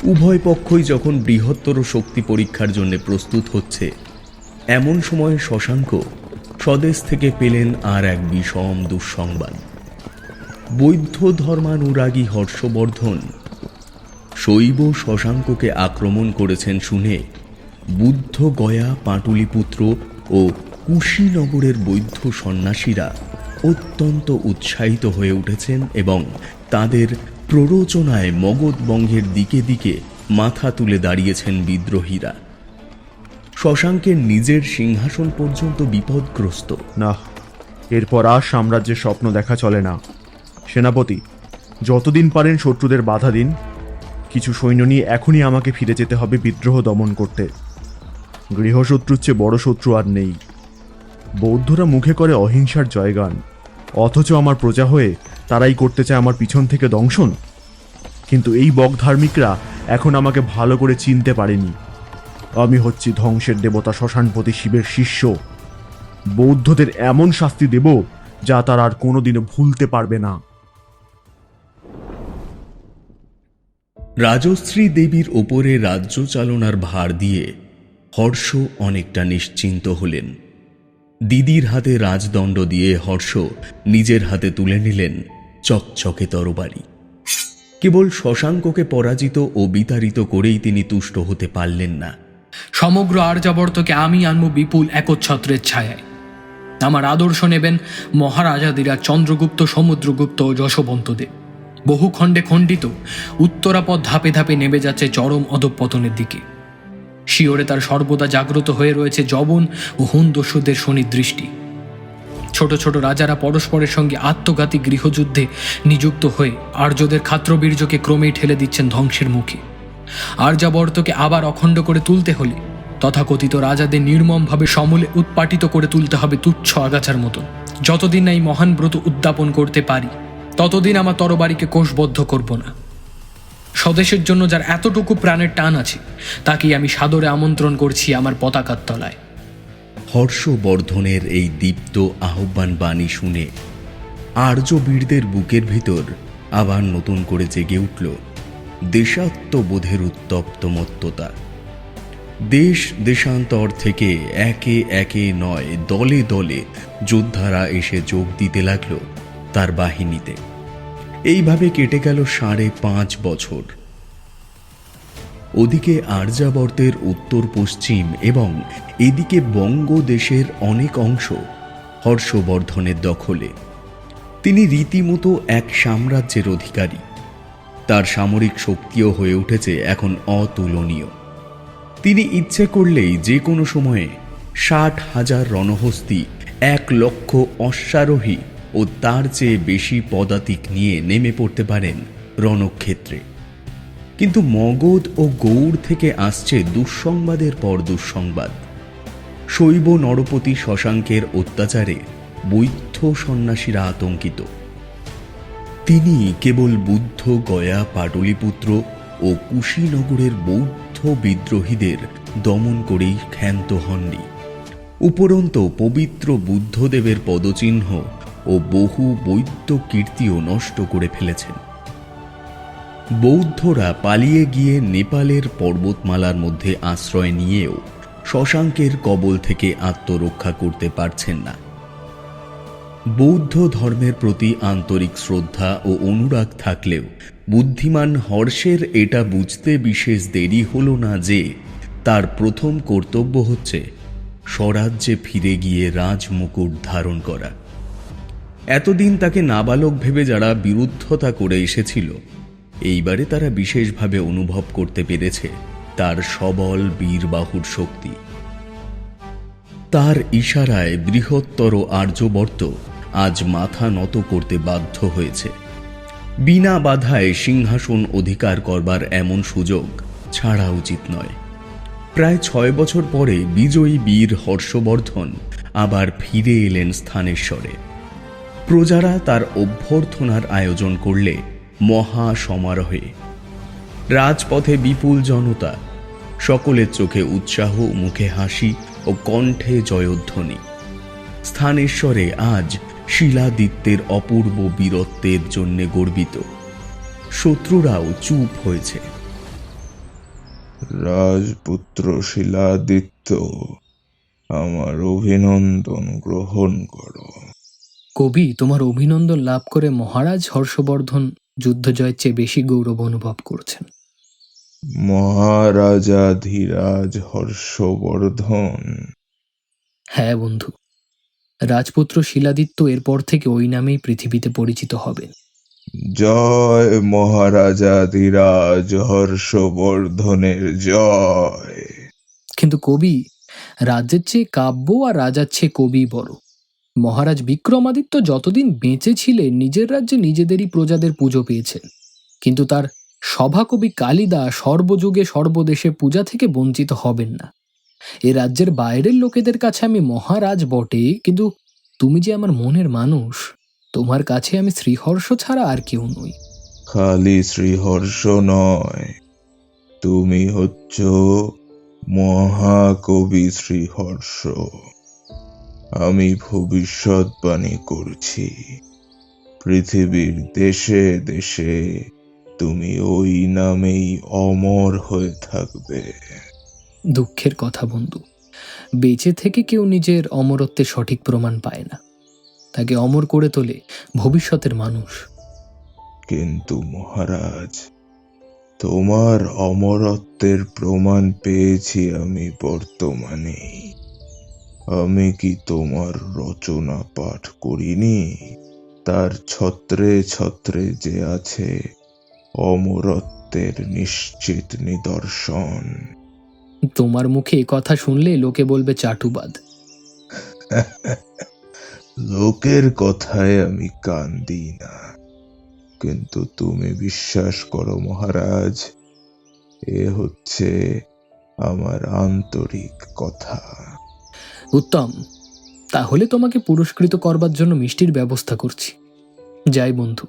উভয় পক্ষই যখন বৃহত্তর শক্তি পরীক্ষার জন্য প্রস্তুত হচ্ছে, এমন সময় শশাঙ্ক স্বদেশ থেকে পেলেন আর এক বিষম দুঃসংবাদ। বৌদ্ধ ধর্মানুরাগী হর্ষবর্ধন শৈব শশাঙ্ককে আক্রমণ করেছেন শুনে বুদ্ধ গয়া পাটুলিপুত্র ও কুশীনগরের বৌদ্ধ সন্ন্যাসীরা অত্যন্ত উৎসাহিত হয়ে উঠেছেন এবং তাদের প্ররোচনায় মগধ বঙ্গের দিকে দিকে মাথা তুলে দাঁড়িয়েছেন বিদ্রোহীরা। শশাঙ্কের নিজের সিংহাসন পর্যন্ত বিপদগ্রস্ত। না, এরপর আর সাম্রাজ্যের স্বপ্ন দেখা চলে না। সেনাপতি, যতদিন পারেন শত্রুদের বাধা দিন। কিছু সৈন্য নিয়ে এখনই আমাকে ফিরে যেতে হবে বিদ্রোহ দমন করতে। গৃহশত্রুর চেয়ে বড় শত্রু আর নেই। বৌদ্ধরা মুখে করে অহিংসার জয়গান, অথচ আমার প্রজা হয়ে তারাই করতে চায় আমার পিছন থেকে দংশন। কিন্তু এই বকধার্মিকরা এখন আমাকে ভালো করে চিনতে পারেনি। আমি হচ্ছি ধ্বংসের দেবতা শ্মশানপতি শিবের শিষ্য। বৌদ্ধদের এমন শাস্তি দেব যা তারা আর কোনোদিনও ভুলতে পারবে না। রাজশ্রী দেবীর ওপরে রাজ্য চালনার ভার দিয়ে হর্ষ অনেকটা নিশ্চিন্ত হলেন। দিদির হাতে রাজদণ্ড দিয়ে হর্ষ নিজের হাতে তুলে নিলেন চকচকে তরবারি। কেবল শশাঙ্ককে পরাজিত ও বিতাড়িত করেই তিনি তুষ্ট হতে পারলেন না। সমগ্র আর্যাবর্তকে আমি আনব বিপুল একচ্ছত্রের ছায়ায়। আমার আদর্শ নেবেন মহারাজাদিরা চন্দ্রগুপ্ত, সমুদ্রগুপ্ত ও যশবন্তদেব। বহু খণ্ডে খণ্ডিত উত্তরাপথ ধাপে ধাপে নেমে যাচ্ছে চরম অধঃপতনের দিকে। শিওরে তার সর্বদা জাগ্রত হয়ে রয়েছে যবন ও হুন দস্যুদের সুনিদৃষ্টি। ছোট ছোট রাজারা পরস্পরের সঙ্গে আত্মঘাতী গৃহযুদ্ধে নিযুক্ত হয়ে আর্যদের ক্ষাত্রবীর্যকে ক্রমেই ঠেলে দিচ্ছেন ধ্বংসের মুখে। আর্যাবর্তকে আবার অখণ্ড করে তুলতে হলে তথাকথিত রাজাদের নির্মমভাবে সমূলে উৎপাটিত করে তুলতে হবে তুচ্ছ আগাছার মতন। যতদিন না এই মহান ব্রত উদ্যাপন করতে পারি, ততদিন আমার তরবারিকে কোষবদ্ধ করব না। স্বদেশের জন্য যার এতটুকু প্রাণের টান আছে, তাকেই আমি সাদরে আমন্ত্রণ করছি আমার পতাকার তলায়। হর্ষবর্ধনের এই দীপ্ত আহ্বান বাণী শুনে আর্যবীরদের বুকের ভিতর আবার নতুন করে জেগে উঠল দেশাত্মবোধের উত্তপ্ত মত্ততা। দেশ দেশান্তর থেকে একে একে নয়, দলে দলে যোদ্ধারা এসে যোগ দিতে লাগল তার বাহিনীতে। এইভাবে কেটে গেল 5.5 বছর। ওদিকে আর্যাবর্তের উত্তর পশ্চিম এবং এদিকে বঙ্গদেশের অনেক অংশ হর্ষবর্ধনের দখলে। তিনি রীতিমতো এক সাম্রাজ্যের অধিকারী। তার সামরিক শক্তিও হয়ে উঠেছে এখন অতুলনীয়। তিনি ইচ্ছে করলেই যে কোনো সময়ে 60,000 রণহস্তি, 1 লক্ষ অশ্বারোহী ও তার চেয়ে বেশি পদাতিক নিয়ে নেমে পড়তে পারেন রণক্ষেত্রে। কিন্তু মগধ ও গৌড় থেকে আসছে দুঃসংবাদের পর দুঃসংবাদ। শৈব নরপতি শশাঙ্কের অত্যাচারে বৌদ্ধ সন্ন্যাসীরা আতঙ্কিত। তিনি কেবল বুদ্ধ গয়া পাটলিপুত্র ও কুশীনগরের বৌদ্ধ বিদ্রোহীদের দমন করেই ক্ষান্ত হননি, উপরন্ত পবিত্র বুদ্ধদেবের পদচিহ্ন ও বহু বৌদ্ধ কীর্তিও নষ্ট করে ফেলেছেন। বৌদ্ধরা পালিয়ে গিয়ে নেপালের পর্বতমালার মধ্যে আশ্রয় নিয়েও শশাঙ্কের কবল থেকে আত্মরক্ষা করতে পারছেন না। বৌদ্ধ ধর্মের প্রতি আন্তরিক শ্রদ্ধা ও অনুরাগ থাকলেও বুদ্ধিমান হর্ষের এটা বুঝতে বিশেষ দেরি হলো না যে তার প্রথম কর্তব্য হচ্ছে স্বরাজ্যে ফিরে গিয়ে রাজমুকুট ধারণ করা। এতদিন তাকে নাবালক ভেবে যারা বিরুদ্ধতা করে এসেছিল, এইবারে তারা বিশেষভাবে অনুভব করতে পেরেছে তার সবল বীরবাহুর শক্তি। তার ইশারায় বৃহত্তর আর্যবর্ত আজ মাথা নত করতে বাধ্য হয়েছে। বিনা বাধায় সিংহাসন অধিকার করবার এমন সুযোগ ছাড়া উচিত নয়। প্রায় 6 বছর পরে বিজয়ী বীর হর্ষবর্ধন আবার ফিরে এলেন স্থানেশ্বরে। প্রজারা তার অভ্যর্থনার আয়োজন করলে মহা সমারোহে। রাজপথে বিপুল জনতা, সকলের চোখে উৎসাহ, মুখে হাসি ও কণ্ঠে জয়ধ্বনি। স্থানেশ্বরে আজ শিলাদিত্যের অপূর্ব বীরত্বের জন্য গর্বিত। শত্রুরাও চুপ হয়েছে। রাজপুত্র শিলাদিত্য, আমার অভিনন্দন গ্রহণ করো। কবি, তোমার অভিনন্দন লাভ করে মহারাজ হর্ষবর্ধন যুদ্ধজয়ের চেয়ে বেশি গৌরব অনুভব করছেন। মহারাজাধিরাজ হর্ষবর্ধন? হ্যাঁ বন্ধু, রাজপুত্র শিলাদিত্য এরপর থেকে ওই নামেই পৃথিবীতে পরিচিত হবেন। জয় মহারাজাধিরাজ হর্ষবর্ধনের জয়। কিন্তু কবি, রাজ্যের চেয়ে কাব্য আর রাজার চেয়ে কবি বড়। মহারাজ বিক্রমাদিত্য যতদিন বেঁচে ছিলেন নিজের রাজ্যে নিজেদেরই প্রজাদের পুজো পেয়েছেন, কিন্তু তার সভাকবি কালিদাস সর্বযুগে সর্বদেশে পূজা থেকে বঞ্চিত হবেন না। এ রাজ্যের বাইরের লোকেদের কাছে আমি মহারাজ বটে, কিন্তু তুমি যে আমার মনের মানুষ, তোমার কাছে আমি শ্রীহর্ষ ছাড়া আর কেউ নই। খালি শ্রীহর্ষ নয়, তুমি হচ্ছ মহাকবি শ্রীহর্ষ। আমি ভবিষ্যৎবাণী করছি, পৃথিবীর দেশে দেশে তুমি ওই নামেই অমর হয়ে থাকবে। দুঃখের কথা বন্ধু, বেঁচে থেকে কেউ নিজের অমরত্বের সঠিক প্রমাণ পায় না, তাকে অমর করে তোলে ভবিষ্যতের মানুষ। কিন্তু মহারাজ, তোমার অমরত্বের প্রমাণ পেয়েছি আমি বর্তমানে। আমি কি তোমার রচনা পাঠ করিনি? তার ছত্রে ছত্রে যে আছে অমরত্বের নিশ্চিত নিদর্শন। তোমার মুখে এ কথা শুনলে লোকে বলবে চাটুবাদ। লোকের কথায় আমি কান দিই না, কিন্তু তুমি বিশ্বাস করো মহারাজ, এ হচ্ছে আমার আন্তরিক কথা। উত্তম, তাহলে তোমাকে পুরস্কৃত করবার জন্য মিষ্টির ব্যবস্থা করছি। যাই বন্ধু,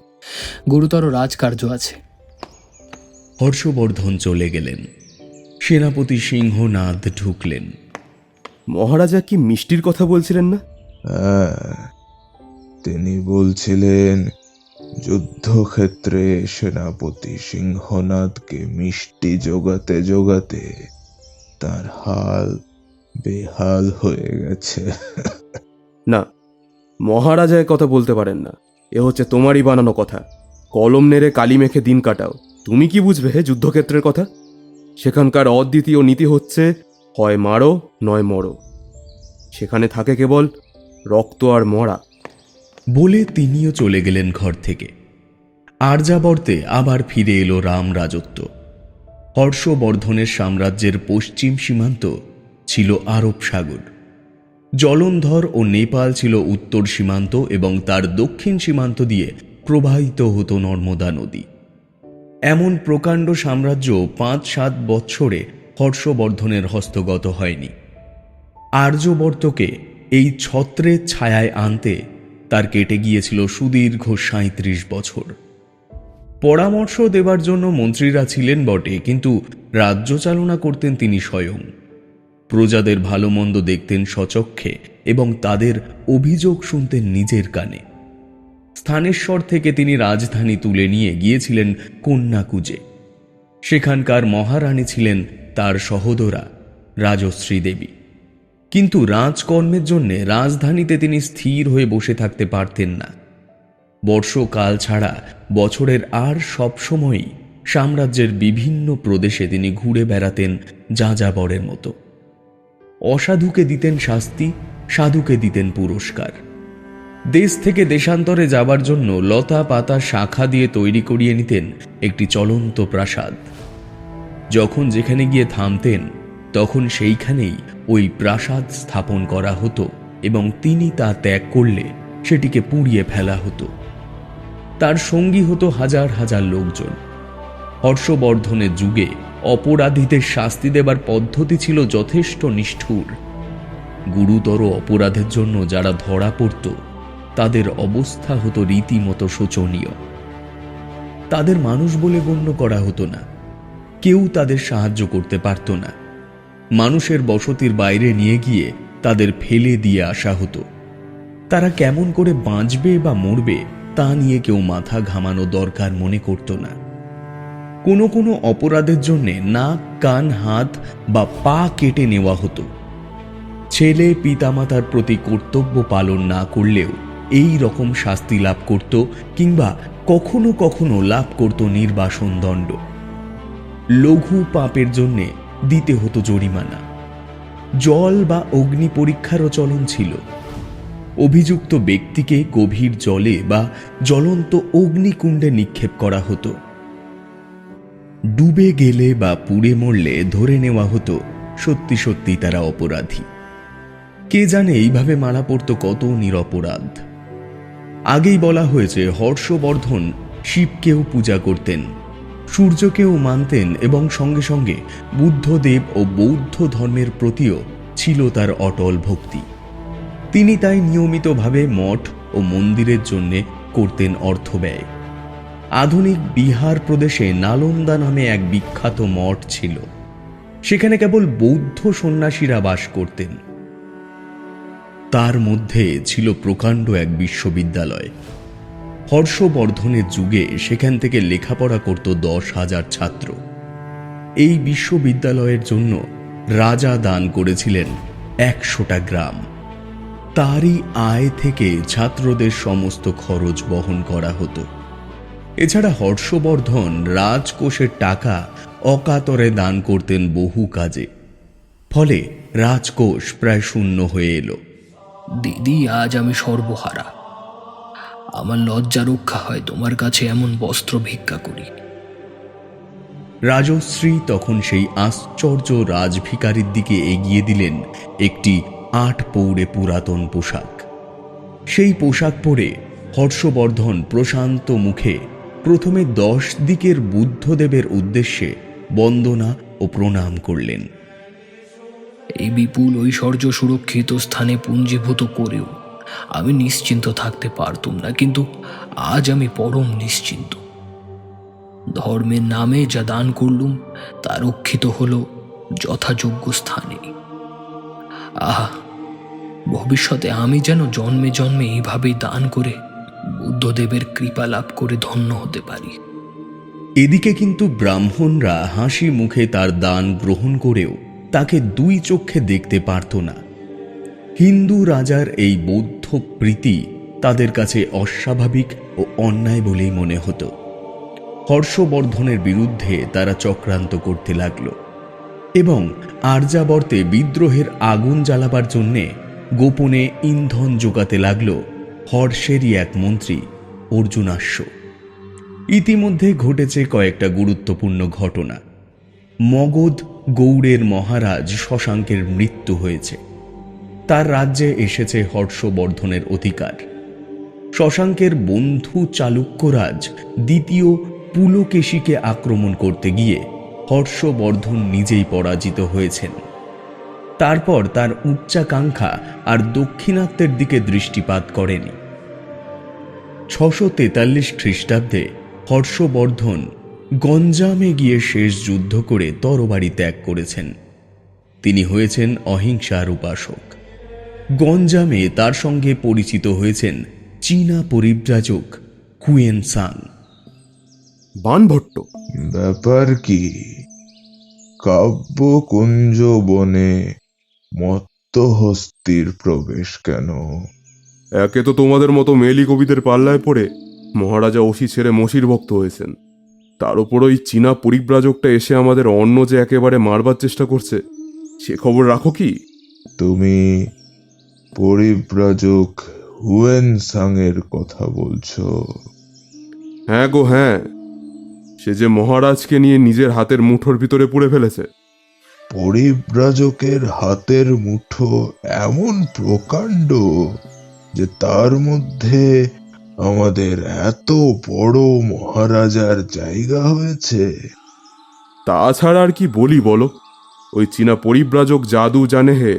গুরুতর রাজকার্য আছে। হর্ষবর্ধন চলে গেলেন। সেনাপতি সিংহনাদ ঢুকলেন। মহারাজা কি মিষ্টির কথা বলছিলেন না? তিনি বলছিলেন যুদ্ধক্ষেত্রে সেনাপতি সিংহনাদকে মিষ্টি জোগাতে জোগাতে তার হাল বেহাল হয়ে গেছে। না, মহারাজা এ কথা বলতে পারেন না। এ হচ্ছে তোমারই বানানো কথা। কলম নেড়ে কালি মেখে দিন কাটাও। তুমি কি বুঝবে হে যুদ্ধক্ষেত্রের কথা? সেখানকার অদ্বিতীয় নীতি হচ্ছে হয় মারো নয় মরো। সেখানে থাকে কেবল রক্ত আর মরা। বলে তিনিও চলে গেলেন ঘর থেকে। আর্যাবর্তে আবার ফিরে এলো রাম রাজত্ব। হর্ষবর্ধনের সাম্রাজ্যের পশ্চিম সীমান্ত ছিল আরব সাগর, জলন্ধর ও নেপাল ছিল উত্তর সীমান্ত এবং তার দক্ষিণ সীমান্ত দিয়ে প্রবাহিত হতো নর্মদা নদী। এমন প্রকাণ্ড সাম্রাজ্য 5-7 বৎসরে হর্ষবর্ধনের হস্তগত হয়নি। আর্যবর্তকে এই ছত্রের ছায়ায় আনতে তার কেটে গিয়েছিল সুদীর্ঘ 37 বছর। পরামর্শ দেবার জন্য মন্ত্রীরা ছিলেন বটে, কিন্তু রাজ্য চালনা করতেন তিনি স্বয়ং। প্রজাদের ভালো মন্দ দেখতেন স্বচক্ষে এবং তাদের অভিযোগ শুনতেন নিজের কানে। স্থানেশ্বর থেকে তিনি রাজধানী তুলে নিয়ে গিয়েছিলেন কন্যাকুজে। সেখানকার মহারানী ছিলেন তার সহোদরা রাজশ্রী দেবী। কিন্তু রাজকর্মের জন্য রাজধানীতে তিনি স্থির হয়ে বসে থাকতে পারতেন না। বর্ষকাল ছাড়া বছরের আর সব সময়ই সাম্রাজ্যের বিভিন্ন প্রদেশে তিনি ঘুরে বেড়াতেন যাযাবরের মতো। অসাধুকে দিতেন শাস্তি, সাধুকে দিতেন পুরস্কার। দেশ থেকে দেশান্তরে যাবার জন্য লতা পাতা শাখা দিয়ে তৈরি করিয়ে নিতেন একটি চলন্ত প্রাসাদ। যখন যেখানে গিয়ে থামতেন তখন সেইখানেই ওই প্রাসাদ স্থাপন করা হতো এবং তিনি তা ত্যাগ করলে সেটিকে পুড়িয়ে ফেলা হতো। তার সঙ্গী হতো হাজার হাজার লোকজন। হর্ষবর্ধনের যুগে অপরাধীদের শাস্তি দেবার পদ্ধতি ছিল যথেষ্ট নিষ্ঠুর। গুরুতর অপরাধের জন্য যারা ধরা পড়ত তাদের অবস্থা হতো রীতিমতো শোচনীয়। তাদের মানুষ বলে গণ্য করা হতো না, কেউ তাদের সাহায্য করতে পারত না। মানুষের বসতির বাইরে নিয়ে গিয়ে তাদের ফেলে দিয়ে আসা হতো। তারা কেমন করে বাঁচবে বা মরবে তা নিয়ে কেউ মাথা ঘামানো দরকার মনে করত না। কোনো কোনো অপরাধের জন্য নাক, কান, হাত বা পা কেটে নেওয়া হতো। ছেলে পিতামাতার প্রতি কর্তব্য পালন না করলেও এই রকম শাস্তি লাভ করত, কিংবা কখনো কখনো লাভ করত নির্বাসন দণ্ড। লঘু পাপের জন্য দিতে হতো জরিমানা। জল বা অগ্নি পরীক্ষারও চলন ছিল। অভিযুক্ত ব্যক্তিকে গভীর জলে বা জ্বলন্ত অগ্নিকুণ্ডে নিক্ষেপ করা হতো। ডুবে গেলে বা পুড়ে মরলে ধরে নেওয়া হতো সত্যি সত্যি তারা অপরাধী। কে জানে এইভাবে মারা পড়ত কত নিরপরাধ। আগেই বলা হয়েছে হর্ষবর্ধন শিবকেও পূজা করতেন, সূর্যকেও মানতেন এবং সঙ্গে সঙ্গে বুদ্ধদেব ও বৌদ্ধ ধর্মের প্রতিও ছিল তার অটল ভক্তি। তিনি তাই নিয়মিতভাবে মঠ ও মন্দিরের জন্য করতেন অর্থ ব্যয়। আধুনিক বিহার প্রদেশে নালন্দা নামে এক বিখ্যাত মঠ ছিল। সেখানে কেবল বৌদ্ধ সন্ন্যাসীরা বাস করতেন। তার মধ্যে ছিল প্রকাণ্ড এক বিশ্ববিদ্যালয়। হর্ষবর্ধনের যুগে সেখান থেকে লেখাপড়া করত 10,000 ছাত্র। এই বিশ্ববিদ্যালয়ের জন্য রাজা দান করেছিলেন 100টা গ্রাম। তারই আয় থেকে ছাত্রদের সমস্ত খরচ বহন করা হতো। এছাড়া হর্ষবর্ধন রাজকোষের টাকা অকাতরে দান করতেন বহু কাজে। ফলে রাজকোষ প্রায় শূন্য হয়ে এলো। দিদি, আজ আমি সর্বহারা। আমার লজ্জা রক্ষা হয় তোমার কাছে এমন বস্ত্র ভিক্ষা করি। রাজশ্রী তখন সেই আশ্চর্য রাজভিকারীর দিকে এগিয়ে দিলেন একটি 8 পৌড়ে পুরাতন পোশাক। সেই পোশাক পরে হর্ষবর্ধন প্রশান্ত মুখে প্রথমে 10 দিকের বুদ্ধদেবের উদ্দেশ্যে বন্দনা ও প্রণাম করলেন। এই বিপুল ঐশ্বর্য সুরক্ষিত স্থানে পুঞ্জীভূত করেও আমি নিশ্চিন্ত থাকতে পারতুম না, কিন্তু আজ আমি পরম নিশ্চিন্ত। ধর্মের নামে যা দান করলুম তা রক্ষিত হল যথাযোগ্য স্থানে। আহা, ভবিষ্যতে আমি যেন জন্মে জন্মে এইভাবেই দান করে বুদ্ধদেবের কৃপা লাভ করে ধন্য হতে পারি। এদিকে কিন্তু ব্রাহ্মণরা হাসি মুখে তার দান গ্রহণ করেও তাকে 2 চক্ষে দেখতে পারত না। হিন্দু রাজার এই বৌদ্ধ প্রীতি তাদের কাছে অস্বাভাবিক ও অন্যায় বলেই মনে হতো। হর্ষবর্ধনের বিরুদ্ধে তারা চক্রান্ত করতে লাগল এবং আর্যাবর্তে বিদ্রোহের আগুন জ্বালাবার জন্যে গোপনে ইন্ধন জোগাতে লাগল হর্ষেরই এক মন্ত্রী অর্জুনাশ্ব। ইতিমধ্যে ঘটেছে কয়েকটা গুরুত্বপূর্ণ ঘটনা। মগধ গৌড়ের মহারাজ শশাঙ্কের মৃত্যু হয়েছে। তার রাজ্যে এসেছে হর্ষবর্ধনের অধিকার। শশাঙ্কের বন্ধু চালুক্যরাজ দ্বিতীয় পুলকেশীকে আক্রমণ করতে গিয়ে হর্ষবর্ধন নিজেই পরাজিত হয়েছেন। তারপর তার উচ্চাকাঙ্ক্ষা আর দক্ষিণাত্যের দিকে দৃষ্টিপাত করেনি। 643 খ্রিস্টাব্দে হর্ষবর্ধন গঞ্জামে গিয়ে শেষ যুদ্ধ করে তরবারি ত্যাগ করেছেন। তিনি হয়েছেন অহিংসার উপাসক। গঞ্জামে তার সঙ্গে পরিচিত হয়েছেন চীনা পরিব্রাজক কুয়েনসাং। বানভট্ট, ব্যাপার কি? কাব্যকুঞ্জ বনে মত্তহস্তির প্রবেশ কেন? একে তো তোমাদের মতো মেলি কবিদের পাল্লায় পড়ে মহারাজা অসি ছেড়ে মসির ভক্ত হয়েছেন, তার উপর ওই চীনা পরিব্রাজকটা এসে আমাদের অন্ন যে একেবারে মারবার চেষ্টা করছে, সে খবর রাখো কি? তুমি পরিব্রাজক হুয়েনসাং এর কথা বলছো? হ্যাঁ গো হ্যাঁ, সে যে মহারাজকে নিয়ে নিজের হাতের মুঠোর ভিতরে পুরে ফেলেছে। পরিব্রাজকের হাতের মুঠো এমন প্রকাণ্ড যে তার মধ্যে আমাদের এত বড় মহারাজার জায়গা হয়েছে। তাছাড়া আর কি বলি বলো? ওই চীনা পরিব্রাজক জাদু জানে হে।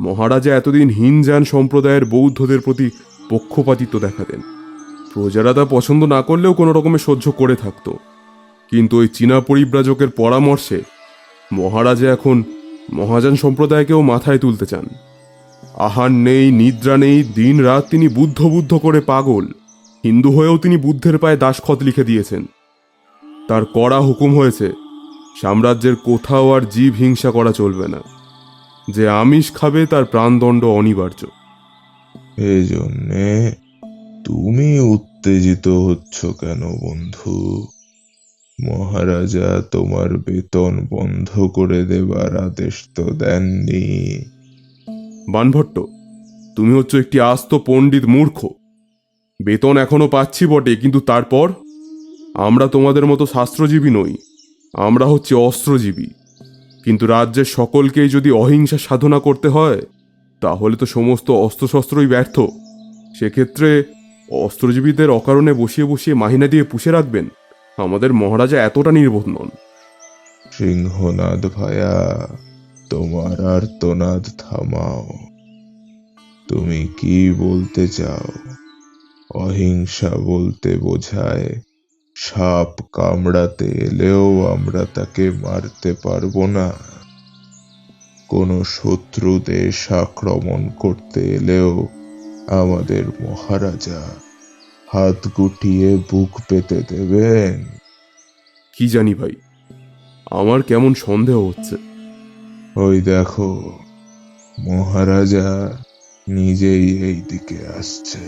মহারাজা এতদিন হিনজান সম্প্রদায়ের বৌদ্ধদের প্রতি পক্ষপাতিত্ব দেখাতেন। প্রজারা তা পছন্দ না করলেও কোনো রকমে সহ্য করে থাকতো, কিন্তু ওই চীনা পরিব্রাজকের পরামর্শে মহারাজা এখন মহাযান সম্প্রদায়কেও মাথায় তুলতে চান। আহার নেই, নিদ্রা নেই, দিন রাত তিনি বুদ্ধ বুদ্ধ করে পাগল। হিন্দু হয়েও তিনি বুদ্ধের পায়ে দাসখত লিখে দিয়েছেন। তার কড়া হুকুম হয়েছে, সাম্রাজ্যের কোথাও আর জীব হিংসা করা চলবে না। যে আমিষ খাবে তার প্রাণদণ্ড অনিবার্য। এই জন্যে তুমি উত্তেজিত হচ্ছ কেন বন্ধু? মহারাজা তোমার বেতন বন্ধ করে দেবার আদেশ তো দেননি। বানভট্ট, তুমি হচ্ছ একটি আস্ত পণ্ডিত মূর্খ। বেতন এখনো পাচ্ছি বটে, কিন্তু তারপর আমরা তোমাদের মতো শাস্ত্রজীবী নই, আমরা হচ্ছি অস্ত্রজীবী। কিন্তু রাজ্যের সকলকেই যদি অহিংসা সাধনা করতে হয়, তাহলে তো সমস্ত অস্ত্রশস্ত্রই ব্যর্থ। সেক্ষেত্রে অস্ত্রজীবীদের অকারণে বসিয়ে বসিয়ে মাহিনা দিয়ে পুষে রাখবেন? আমাদের মহারাজা এতটা নির্বোধ নন। সিংহনাদ ভায়া, তোমার আর্তনাদ থামাও। তুমি কি বলতে চাও? অহিংসা বলতে বোঝায় সাপ কামড়াতে এলেও আমরা তাকে মারতে পারবো না। কোনো শত্রু দেশ আক্রমণ করতে এলেও আমাদের মহারাজা হাত গুটিয়ে বুক পেতে দেবেন? কি জানি ভাই, আমার কেমন সন্দেহ হচ্ছে। ওই দেখো, মহারাজা নিজেই এই দিকে আসছে।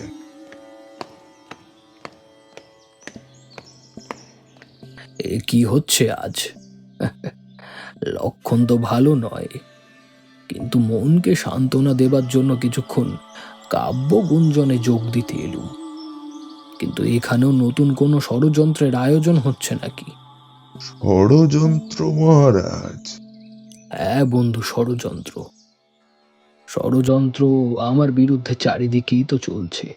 এ কি হচ্ছে আজ? লক্ষণ তো ভালো নয়, কিন্তু মনকে সান্ত্বনা দেবার জন্য কিছুক্ষণ কাব্য গুঞ্জনে যোগ দিতে এলুম। কিন্তু এখানেও নতুন কোনো ষড়যন্ত্রের আয়োজন হচ্ছে নাকি? ষড়যন্ত্র মহারাজ? হ্যাঁ বন্ধু, ষড়যন্ত্র। ষড়যন্ত্র আমার বিরুদ্ধে চারিদিকেই তো চলছে।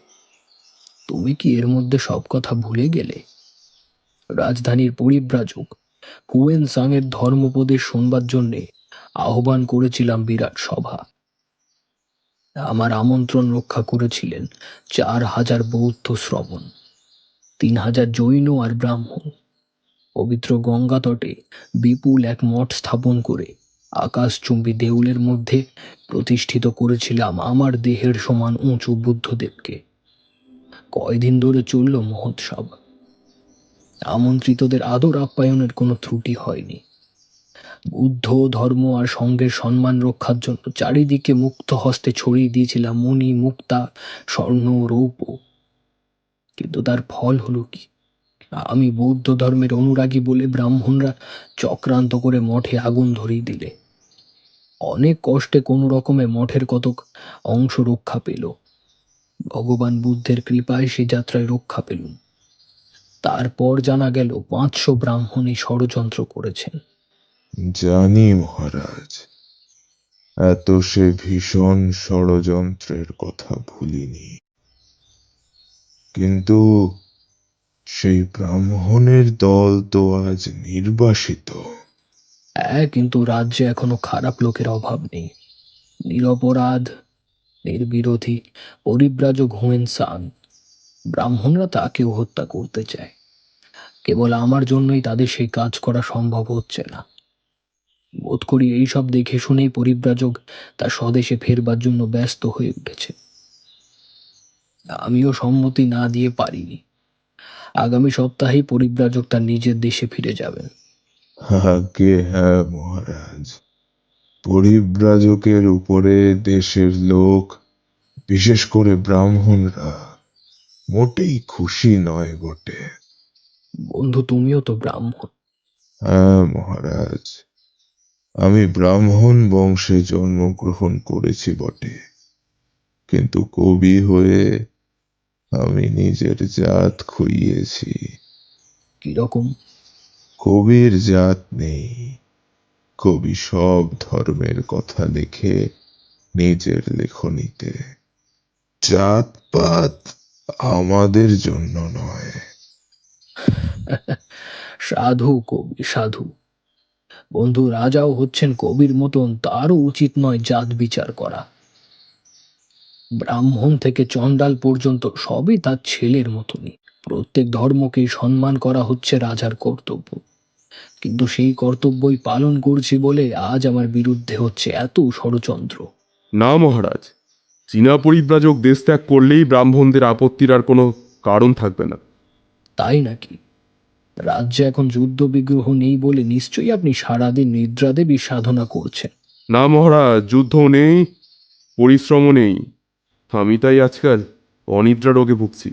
তুমি কি এর মধ্যে সব কথা ভুলে গেলে? রাজধানীর পরিব্রাজক হুয়েন সাং এর ধর্মোপদেশ শুনবার জন্যে আহ্বান করেছিলাম বিরাট সভা। আমার আমন্ত্রণ রক্ষা করেছিলেন 4,000 বৌদ্ধ শ্রবণ, 3,000 জৈন আর ব্রাহ্মণ। পবিত্র গঙ্গা তটে বিপুল এক মঠ স্থাপন করে আকাশচুম্বী দেউলের মধ্যে প্রতিষ্ঠিত করেছিলাম আমার দেহের সমান উঁচু বুদ্ধদেবকে। কয়দিন ধরে চলল মহোৎসব। আমন্ত্রিতদের আদর আপ্যায়নের কোনো ত্রুটি হয়নি। বুদ্ধ ধর্ম আর সঙ্গের সম্মান রক্ষার জন্য চারিদিকে মুক্ত হস্তে ছড়িয়ে দিয়েছিলাম মণি, মুক্তা, স্বর্ণ, রৌপ্য। কিন্তু তার ফল হলো কি? আমি বৌদ্ধ ধর্মের অনুরাগী বলে ব্রাহ্মণরা চক্রান্ত করে মঠে আগুন ধরিয়ে দিলে। অনেক কষ্টে কোনো রকমে মঠের কতক অংশ রক্ষা পেল। ভগবান বুদ্ধের কৃপায় সে যাত্রায় রক্ষা পেলুম। তারপর জানা গেল 500 ব্রাহ্মণই ষড়যন্ত্র করেছেন। জানি মহারাজ, এত সে ভীষণ ষড়যন্ত্রের কথা ভুলিনি। কিন্তু সেই ব্রাহ্মণের দল তো আজ নির্বাসিত। হ্যাঁ, কিন্তু রাজ্যে এখনো খারাপ লোকের অভাব নেই। নিরপরাধ, নির্বিরোধী পরিব্রাজক হুয়েন সাং, ব্রাহ্মণরা তাকেও হত্যা করতে চায়। কেবল আমার জন্যই তাদের সেই কাজ করা সম্ভব হচ্ছে না। বোধ করি এইসব দেখে শুনেই পরিব্রাজক তার স্বদেশে ফেরবার জন্য ব্যস্ত হয়ে উঠেছে। আমিও সম্মতি না দিয়ে পারিনি। আগামী সপ্তাহেই পরিব্রাজক তার নিজের দেশে ফিরে যাবেন। আজ্ঞে হ্যাঁ মহারাজ, পরিব্রাজকের উপরে দেশের লোক, বিশেষ করে ব্রাহ্মণরা মোটেই খুশি নয় বটে। বন্ধু, তুমিও তো ব্রাহ্মণ। হ্যাঁ মহারাজ, আমি ব্রাহ্মণ বংশে জন্মগ্রহণ করেছি বটে, কিন্তু কবি হয়ে আমি নিজের জাত খুইয়েছি। কিরকম? কবির জাত নেই। কবি সব ধর্মের কথা লেখে নিজের লেখনীতে। জাতপাত আমাদের জন্য নয়। সাধু কবি, সাধু। বন্ধু, রাজাও হচ্ছেন কবির মতন, তারও উচিত নয় জাত বিচার করা। ব্রাহ্মণ থেকে চণ্ডাল পর্যন্ত সবই তার ছেলের মতনই। প্রত্যেক ধর্মকেই সম্মান করা হচ্ছে রাজার কর্তব্য। কিন্তু সেই কর্তব্যই পালন করছি বলে আজ আমার বিরুদ্ধে হচ্ছে এত ষড়যন্ত্র। না মহারাজ, চীনা পরিব্রাজক দেশ ত্যাগ করলেই ব্রাহ্মণদের আপত্তির আর কোনো কারণ থাকবে না। তাই নাকি? রাজ্যে এখন যুদ্ধ বিগ্রহ নেই বলে নিশ্চয়ই আপনি সারাদিন নিদ্রা দেবী সাধনা করছেন। না মহারাজ, যুদ্ধও নেই, পরিশ্রমও নেই। আমি তাই আজকাল অনিদ্রা রোগে ভুগছি।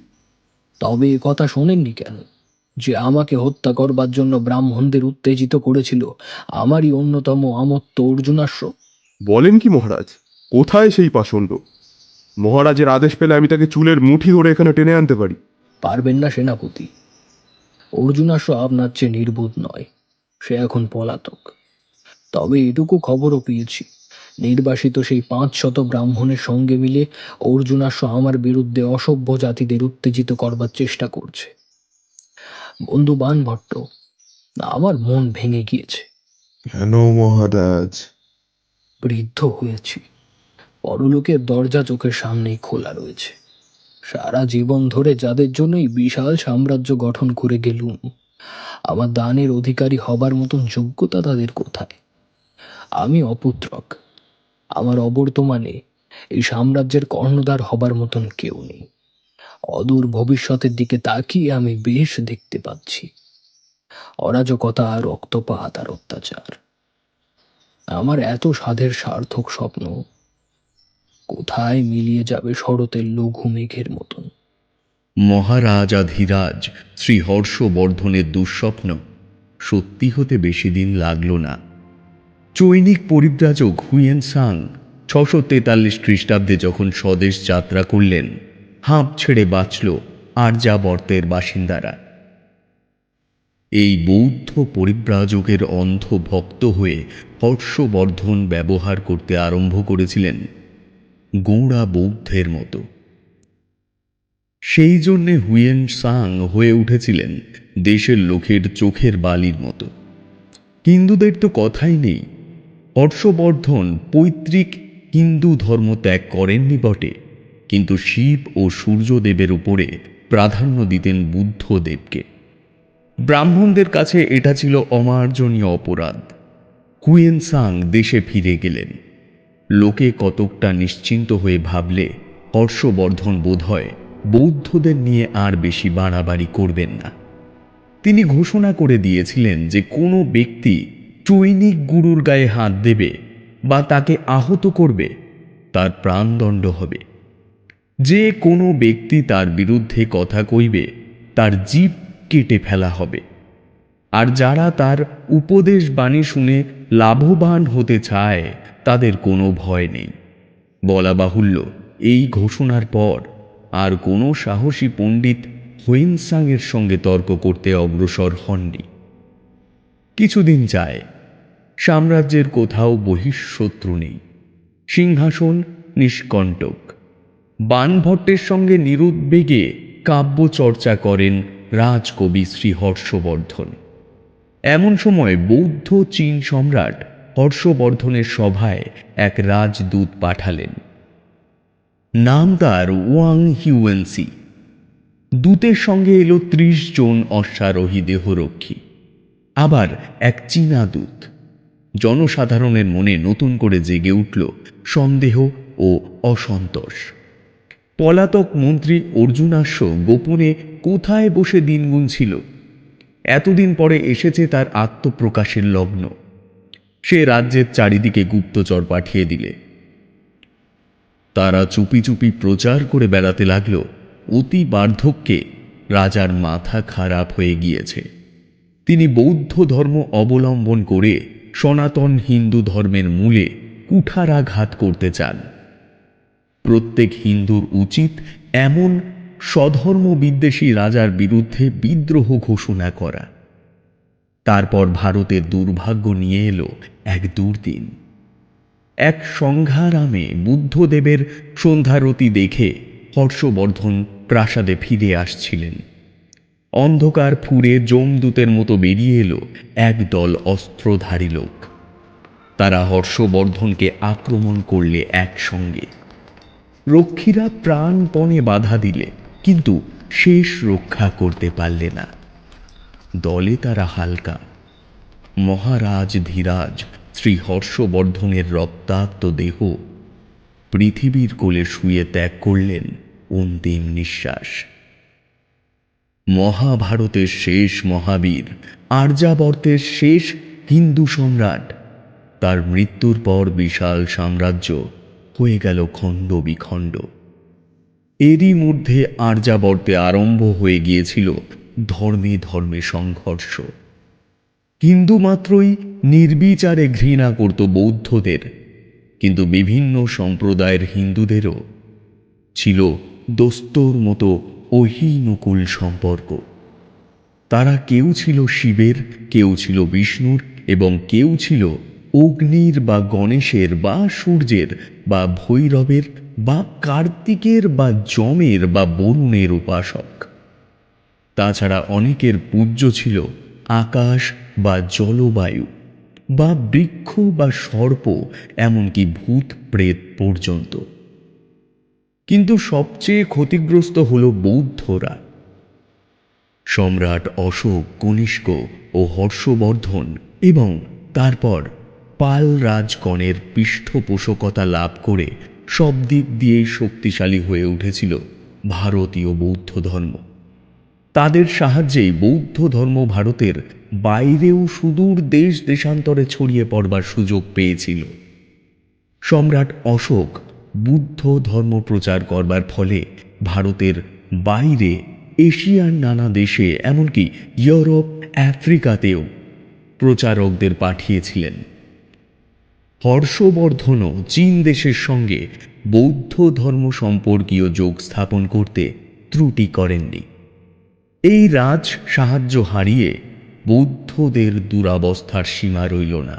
তবে এ কথা শোনেননি কেন যে আমাকে হত্যা করবার জন্য ব্রাহ্মণদের উত্তেজিত করেছিল আমারই অন্যতম আমত্ত অর্জুনাশ্ব? বলেন কি মহারাজ? কোথায় সেই পাষণ্ড? মহারাজের আদেশ পেলে আমি তাকে চুলের মুঠি ধরে এখানে টেনে আনতে পারি। পারবেন না সেনাপতি। অর্জুনাশ্ব আপনার চেয়ে নির্বোধ নয়, সে এখন পলাতক। তবে এটুকু খবরও পেয়েছি, নির্বাসিত সেই 500 ব্রাহ্মণের সঙ্গে মিলে অর্জুনাশ্ব আমার বিরুদ্ধে অসভ্য জাতিদের উত্তেজিত করবার চেষ্টা করছে। বন্ধু বানভট্ট, আমার মন ভেঙে গিয়েছে। কেন মহারাজ? বৃদ্ধ হয়েছি, পরলোকের দরজা চোখের সামনেই খোলা রয়েছে। সারা জীবন ধরে যাদের জন্যই বিশাল সাম্রাজ্য গঠন করে গেলুম, আমার দানের অধিকারী হবার মতন যোগ্যতা তাদের কোথায়? আমি অপুত্রক, আমার অবর্তমানে এই সাম্রাজ্যের কর্ণধার হবার মতন কেউ নেই। অদূর ভবিষ্যতের দিকে তাকিয়ে আমি বেশ দেখতে পাচ্ছি অরাজকতা, রক্তপাত আর অত্যাচার। আমার এত সাধের সার্থক স্বপ্ন কোথায় মিলিয়ে যাবে শরতের লঘু মেঘের মতন। মহারাজাধিরাজ শ্রী হর্ষবর্ধনের দুঃস্বপ্ন সত্যি হতে বেশি দিন লাগল না। চৈনিক পরিব্রাজক হুয়েন সাং 643 খ্রিস্টাব্দে যখন স্বদেশ যাত্রা করলেন, হাঁপ ছেড়ে বাঁচল আর্যাবর্তের বাসিন্দারা। এই বৌদ্ধ পরিব্রাজকের অন্ধ ভক্ত হয়ে হর্ষবর্ধন ব্যবহার করতে আরম্ভ করেছিলেন গোঁড়া বৌদ্ধের মতো। সেই জন্যে হুয়েন সাং হয়ে উঠেছিলেন দেশের লোকের চোখের বালির মতো। হিন্দুদের তো কথাই নেই। হর্ষবর্ধন পৈতৃক হিন্দু ধর্ম ত্যাগ করেননি বটে, কিন্তু শিব ও সূর্যদেবের উপরে প্রাধান্য দিতেন বুদ্ধদেবকে। ব্রাহ্মণদের কাছে এটা ছিল অমার্জনীয় অপরাধ। হুয়েন সাং দেশে ফিরে গেলেন। লোকে কতকটা নিশ্চিন্ত হয়ে ভাবলে হর্ষবর্ধন বোধহয় বৌদ্ধদের নিয়ে আর বেশি বাড়াবাড়ি করবেন না। তিনি ঘোষণা করে দিয়েছিলেন যে কোনো ব্যক্তি চৈনিক গুরুর গায়ে হাত দেবে বা তাকে আহত করবে, তার প্রাণদণ্ড হবে। যে কোনো ব্যক্তি তার বিরুদ্ধে কথা কইবে, তার জিভ কেটে ফেলা হবে। আর যারা তার উপদেশ বাণী শুনে লাভবান হতে চায়, তাদের কোনো ভয় নেই। বলা বাহুল্য, এই ঘোষণার পর আর কোনো সাহসী পণ্ডিত হুয়েন সাংয়ের সঙ্গে তর্ক করতে অগ্রসর হননি। কিছুদিন যায়, সাম্রাজ্যের কোথাও বহিঃশত্রু নেই, সিংহাসন নিষ্কণ্টক। বানভট্টের সঙ্গে নিরুদ্বেগে কাব্য চর্চা করেন রাজকবি শ্রী হর্ষবর্ধন। এমন সময় বৌদ্ধ চীন সম্রাট হর্ষবর্ধনের সভায় এক রাজদূত পাঠালেন। নাম তার ওয়াং হিউয়েনসি। দূতের সঙ্গে এলো 30 জন অশ্বারোহী দেহরক্ষী, আবার এক চীনা দূত। জনসাধারণের মনে নতুন করে জেগে উঠল সন্দেহ ও অসন্তোষ। পলাতক মন্ত্রী অর্জুনাশ্ব গোপনে কোথায় বসে দিন গুনছিল। এতদিন পরে এসেছে তার আত্মপ্রকাশের লগ্ন। সে রাজ্যের চারিদিকে গুপ্তচর পাঠিয়ে দিলে। তারা চুপি চুপি প্রচার করে বেড়াতে লাগল, অতি বার্ধক্যে রাজার মাথা খারাপ হয়ে গিয়েছে। তিনি বৌদ্ধ ধর্ম অবলম্বন করে সনাতন হিন্দু ধর্মের মূলে কুঠারাঘাত করতে চান। প্রত্যেক হিন্দুর উচিত এমন স্বধর্ম বিদ্বেষী রাজার বিরুদ্ধে বিদ্রোহ ঘোষণা করা। তারপর ভারতের দুর্ভাগ্য নিয়ে এলো এক দুর্দিন। এক সংঘারামে বুদ্ধদেবের সন্ধ্যারতি দেখে হর্ষবর্ধন প্রাসাদে ফিরে আসছিলেন। অন্ধকার ফুঁড়ে যমদূতের মতো বেরিয়ে এলো একদল অস্ত্রধারী লোক। তারা হর্ষবর্ধনকে আক্রমণ করলে একসঙ্গে। রক্ষীরা প্রাণপণে বাধা দিলে, কিন্তু শেষ রক্ষা করতে পারলে না। দলে তারা হালকা। মহারাজ ধীরাজ শ্রী হর্ষবর্ধনের রক্তাক্ত দেহ পৃথিবীর কোলে শুয়ে ত্যাগ করলেন অন্তিম নিঃশ্বাস। মহাভারতের শেষ মহাবীর, আর্যাবর্তের শেষ হিন্দু সম্রাট, তার মৃত্যুর পর বিশাল সাম্রাজ্য হয়ে গেল খণ্ড বিখণ্ড। এরই মধ্যে আর্যাবর্তে আরম্ভ হয়ে গিয়েছিল ধর্মে ধর্মে সংঘর্ষ। হিন্দু মাত্রই নির্বিচারে ঘৃণা করত বৌদ্ধদের, কিন্তু বিভিন্ন সম্প্রদায়ের হিন্দুদেরও ছিল দোস্তর মতো অহিনুকূল সম্পর্ক। তারা কেউ ছিল শিবের, কেউ ছিল বিষ্ণুর এবং কেউ ছিল অগ্নির বা গণেশের বা সূর্যের বা ভৈরবের বা কার্তিকের বা যমের বা বরুণের উপাসক। তাছাড়া অনেকের পূজ্য ছিল আকাশ বা জলবায়ু বা বৃক্ষ বা সর্প, এমনকি ভূত প্রেত পর্যন্ত। কিন্তু সবচেয়ে ক্ষতিগ্রস্ত হল বৌদ্ধরা। সম্রাট অশোক, কনিষ্ক ও হর্ষবর্ধন এবং তারপর পাল রাজগণের পৃষ্ঠপোষকতা লাভ করে সব দিক দিয়েই শক্তিশালী হয়ে উঠেছিল ভারতীয় বৌদ্ধ ধর্ম। তাদের সাহায্যেই বৌদ্ধ ধর্ম ভারতের বাইরেও সুদূর দেশ দেশান্তরে ছড়িয়ে পড়বার সুযোগ পেয়েছিল। সম্রাট অশোক বুদ্ধ ধর্ম প্রচার করবার ফলে ভারতের বাইরে এশিয়ার নানা দেশে, এমনকি ইউরোপ, আফ্রিকাতেও প্রচারকদের পাঠিয়েছিলেন। হর্ষবর্ধনও চীন দেশের সঙ্গে বৌদ্ধ ধর্ম সম্পর্কীয় যোগ স্থাপন করতে ত্রুটি করেননি। এই রাজ সাহায্য হারিয়ে বৌদ্ধদের দুরবস্থার সীমা রইল না।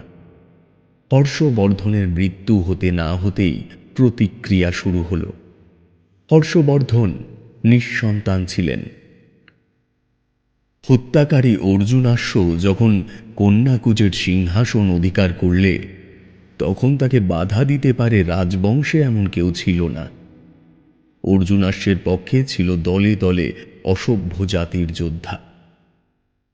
হর্ষবর্ধনের মৃত্যু হতে না হতেই প্রতিক্রিয়া শুরু হল। হর্ষবর্ধন নিঃসন্তান ছিলেন। হত্যাকারী অর্জুনাশ্ব যখন কন্যাকুজের সিংহাসন অধিকার করলে, তখন তাকে বাধা দিতে পারে রাজবংশে এমন কেউ ছিল না। অর্জুনাশ্বের পক্ষে ছিল দলে দলে অসভ্য জাতির যোদ্ধা।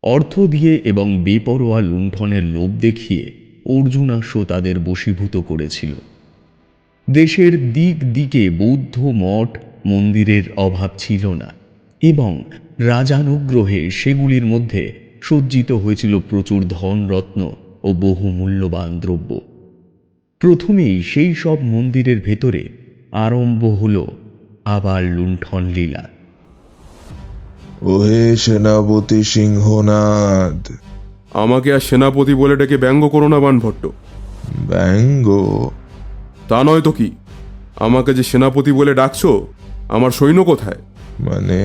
অর্থ দিয়ে এবং বেপরোয়া লুণ্ঠনের লোভ দেখিয়ে অর্জুনাশ্ব তাদের বশীভূত করেছিল। দেশের দিক দিকে বৌদ্ধ মঠ মন্দিরের অভাব ছিল না এবং রাজানুগ্রহে সেগুলির মধ্যে সজ্জিত হয়েছিল প্রচুর ধনরত্ন ও বহু মূল্যবান দ্রব্য। প্রথমেই সেই সব মন্দিরের ভেতরে আরম্ভ হল আবার লুণ্ঠন লীলা। ওহে সেনাপতি সিংহনাদ। আমাকে আর সেনাপতি বলে ডেকে ব্যঙ্গ করো না বাণভট্ট। ব্যঙ্গ? তা নয় তো কি, আমাকে যে সেনাপতি বলে ডাকছো, আমার সৈন্য কোথায়? মানে?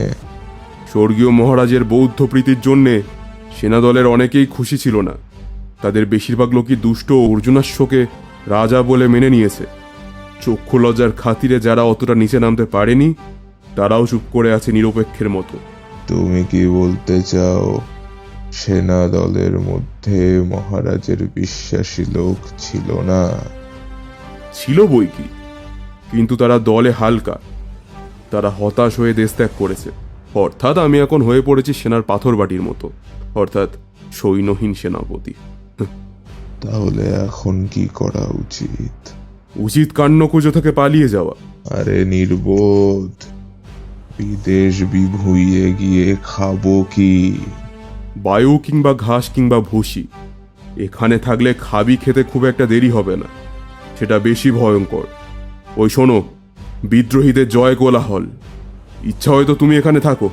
স্বর্গীয় মহারাজের বৌদ্ধ প্রীতির জন্যে সেনাদলের অনেকেই খুশি ছিল না। তাদের বেশিরভাগ লোকই দুষ্ট অর্জুনাশ্বকে রাজা বলে মেনে নিয়েছে। চক্ষু লজ্জার খাতিরে যারা অতটা নিচে নামতে পারেনি, তারাও চুপ করে আছে নিরপেক্ষের মতো। তুমি কি বলতে চাও সেনা দলের মধ্যে মহারাজের বিশ্বাসী লোক ছিল না? ছিল বই কি, কিন্তু তারা দলে হালকা। তারা হতাশ হয়ে দেশ ত্যাগ করেছে। অর্থাৎ আমি এখন হয়ে পড়েছি সেনার পাথর বাটির মতো, অর্থাৎ সৈন্যহীন সেনাপতি। তাহলে এখন কি করা উচিত? উচিত কান্নকুজো থেকে পালিয়ে যাওয়া। আরে নির্বোধ, বিদেশ বিভুঁইয়ে গিয়ে খাবো কি? বায়ু কিংবা ঘাস কিংবা ভুসি। এখানে থাকলে খাবি খেতে খুব একটা দেরি হবে না, সেটা বেশি ভয়ঙ্কর। ওই শোনো, বিদ্রোহীদের জয় কোলাহল। ইচ্ছা হয়তো তুমি এখানে থাকো,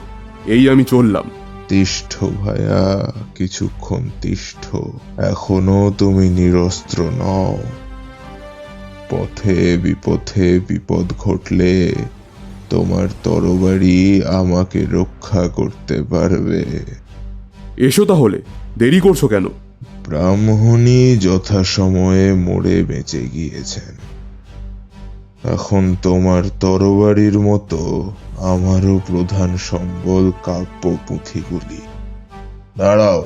এই আমি চললাম। তিষ্ঠ ভায়া, কিছুক্ষণ তিষ্ঠ। এখনো তুমি নিরস্ত্র নও। পথে বিপথে বিপদ ঘটলে তোমার তরবারি আমাকে রক্ষা করতে পারবে। এসো তাহলে, দেরি করছো কেন? ব্রাহ্মণী যথাসময়ে মরে বেঁচে গিয়েছেন। এখন তোমার তরবারির মতো আমারও প্রধান সম্বল কাব্য পুঁথিগুলি। দাঁড়াও,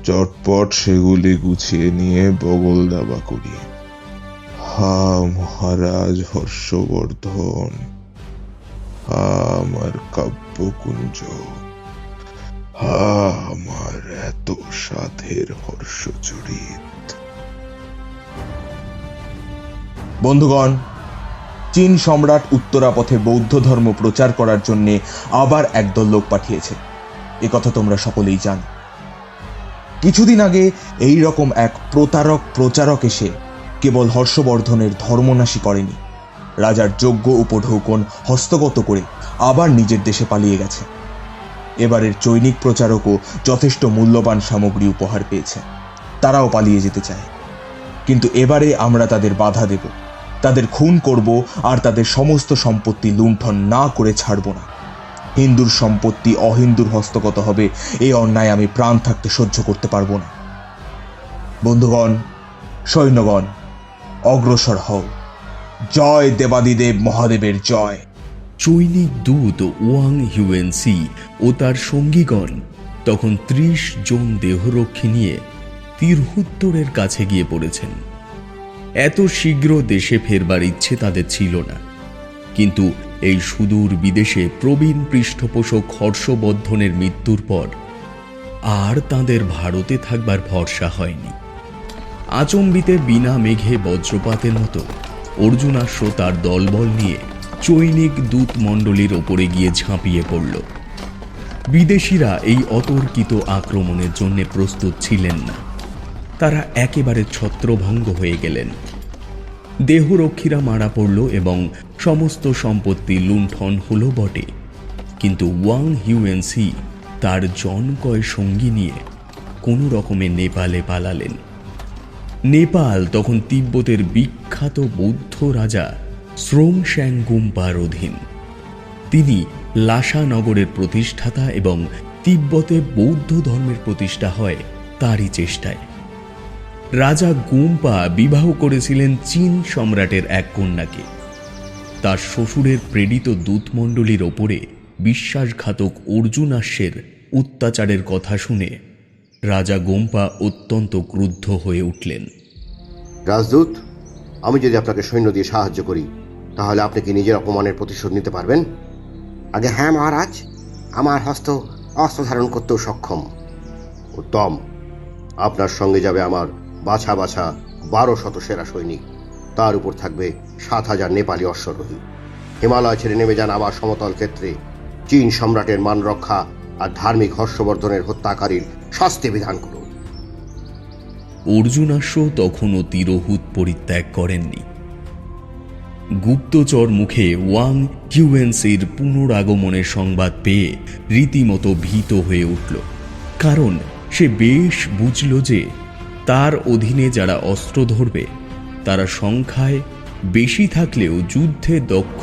চটপট সেগুলি গুছিয়ে নিয়ে বগল দাবা করি। হা মহারাজ হর্ষবর্ধন, হা আমার কাব্যকুঞ্জ, আমার এত সাধের হর্ষচরিত। বন্ধুগণ, চীন সম্রাট উত্তরাপথে বৌদ্ধ ধর্ম প্রচার করার জন্য আবার একদল লোক পাঠিয়েছে, একথা তোমরা সকলেই জানো। কিছুদিন আগে এই রকম এক প্রচারক এসে কেবল হর্ষবর্ধনের ধর্মনাশী করেনি, রাজার যোগ্য উপঢৌকন হস্তগত করে আবার নিজের দেশে পালিয়ে গেছে। এবারের চৈনিক প্রচারকও যথেষ্ট মূল্যবান সামগ্রী উপহার পেয়েছে, তারাও পালিয়ে যেতে চায়। কিন্তু এবারে আমরা তাদের বাধা দেব, তাদের খুন করব, আর তাদের সমস্ত সম্পত্তি লুণ্ঠন না করে ছাড়ব না। হিন্দুর সম্পত্তি অহিন্দুর হস্তগত হবে, এই অন্যায় আমি প্রাণ থাকতে সহ্য করতে পারবো না। বন্ধুগণ, সৈন্যগণ, অগ্রসর হও। জয় দেবাদিদেব মহাদেবের জয়। চৈনিক দূত ওয়াং হিউয়েনসি ও তার সঙ্গীগণ তখন ৩০ জন দেহরক্ষী নিয়ে তিরহুত্তরের কাছে গিয়ে পড়েছেন। এত শীঘ্র দেশে ফেরবার ইচ্ছে তাদের ছিল না, কিন্তু এই সুদূর বিদেশে প্রবীণ পৃষ্ঠপোষক হর্ষবর্ধনের মৃত্যুর পর আর তাদের ভারতে থাকবার ভরসা হয়নি। আচম্বিতে বিনা মেঘে বজ্রপাতের মতো অর্জুনাশ্ব তার দলবল নিয়ে চৈনিক দূত মণ্ডলীর ওপরে গিয়ে ঝাঁপিয়ে পড়ল। বিদেশিরা এই অতর্কিত আক্রমণের জন্য প্রস্তুত ছিলেন না, তারা একেবারে ছত্রভঙ্গ হয়ে গেলেন। দেহরক্ষীরা মারা পড়ল এবং সমস্ত সম্পত্তি লুণ্ঠন হলো বটে, কিন্তু ওয়াং হিউয়েনসি তার জনকয় সঙ্গী নিয়ে কোনো রকমে নেপালে পালালেন। নেপাল তখন তিব্বতের বিখ্যাত বৌদ্ধ রাজা স্রোং-স্যাং-গুম্পার অধীন। তিনি লাসা নগরের প্রতিষ্ঠাতা এবং তিব্বতে বৌদ্ধ ধর্মের প্রতিষ্ঠা হয় তারই চেষ্টায়। রাজা গুম্পা বিবাহ করেছিলেন চীন সম্রাটের এক কন্যাকে। তার শ্বশুরের প্রেরিত দূতমণ্ডলীর ওপরে বিশ্বাসঘাতক অর্জুনাশ্বের অত্যাচারের কথা শুনে রাজা গোম্পা অত্যন্ত ক্রুদ্ধ হয়ে উঠলেন। রাজদূত, আমি যদি আপনাকে সৈন্য দিয়ে সাহায্য করি, তাহলে আপনি কি নিজের অপমানের প্রতিশোধ নিতে পারবেন? আগে হ্যাঁ মহারাজ, আমার হস্ত অস্ত্র ধারণ করতেও সক্ষম। উত্তম, আপনার সঙ্গে যাবে আমার বাছা বাছা 1200 সেরা সৈনিক, তার উপর থাকবে 7000 নেপালি অশ্বারোহী। হিমালয় ছেড়ে নেমে যান আবার সমতল ক্ষেত্রে। চীন সম্রাটের মান রক্ষা আর ধার্মিক হর্ষবর্ধনের হত্যাকারীর শাস্তি বিধান করুন। অর্জুনাশ্ব তখনও তিরহুত পরিত্যাগ করেননি। গুপ্তচর মুখে ওয়াং হিউয়েনসির পুনরাগমনের সংবাদ পেয়ে রীতিমতো ভীত হয়ে উঠল, কারণ সে বেশ বুঝল যে তার অধীনে যারা অস্ত্র ধরবে তারা সংখ্যায় বেশি থাকলেও যুদ্ধে দক্ষ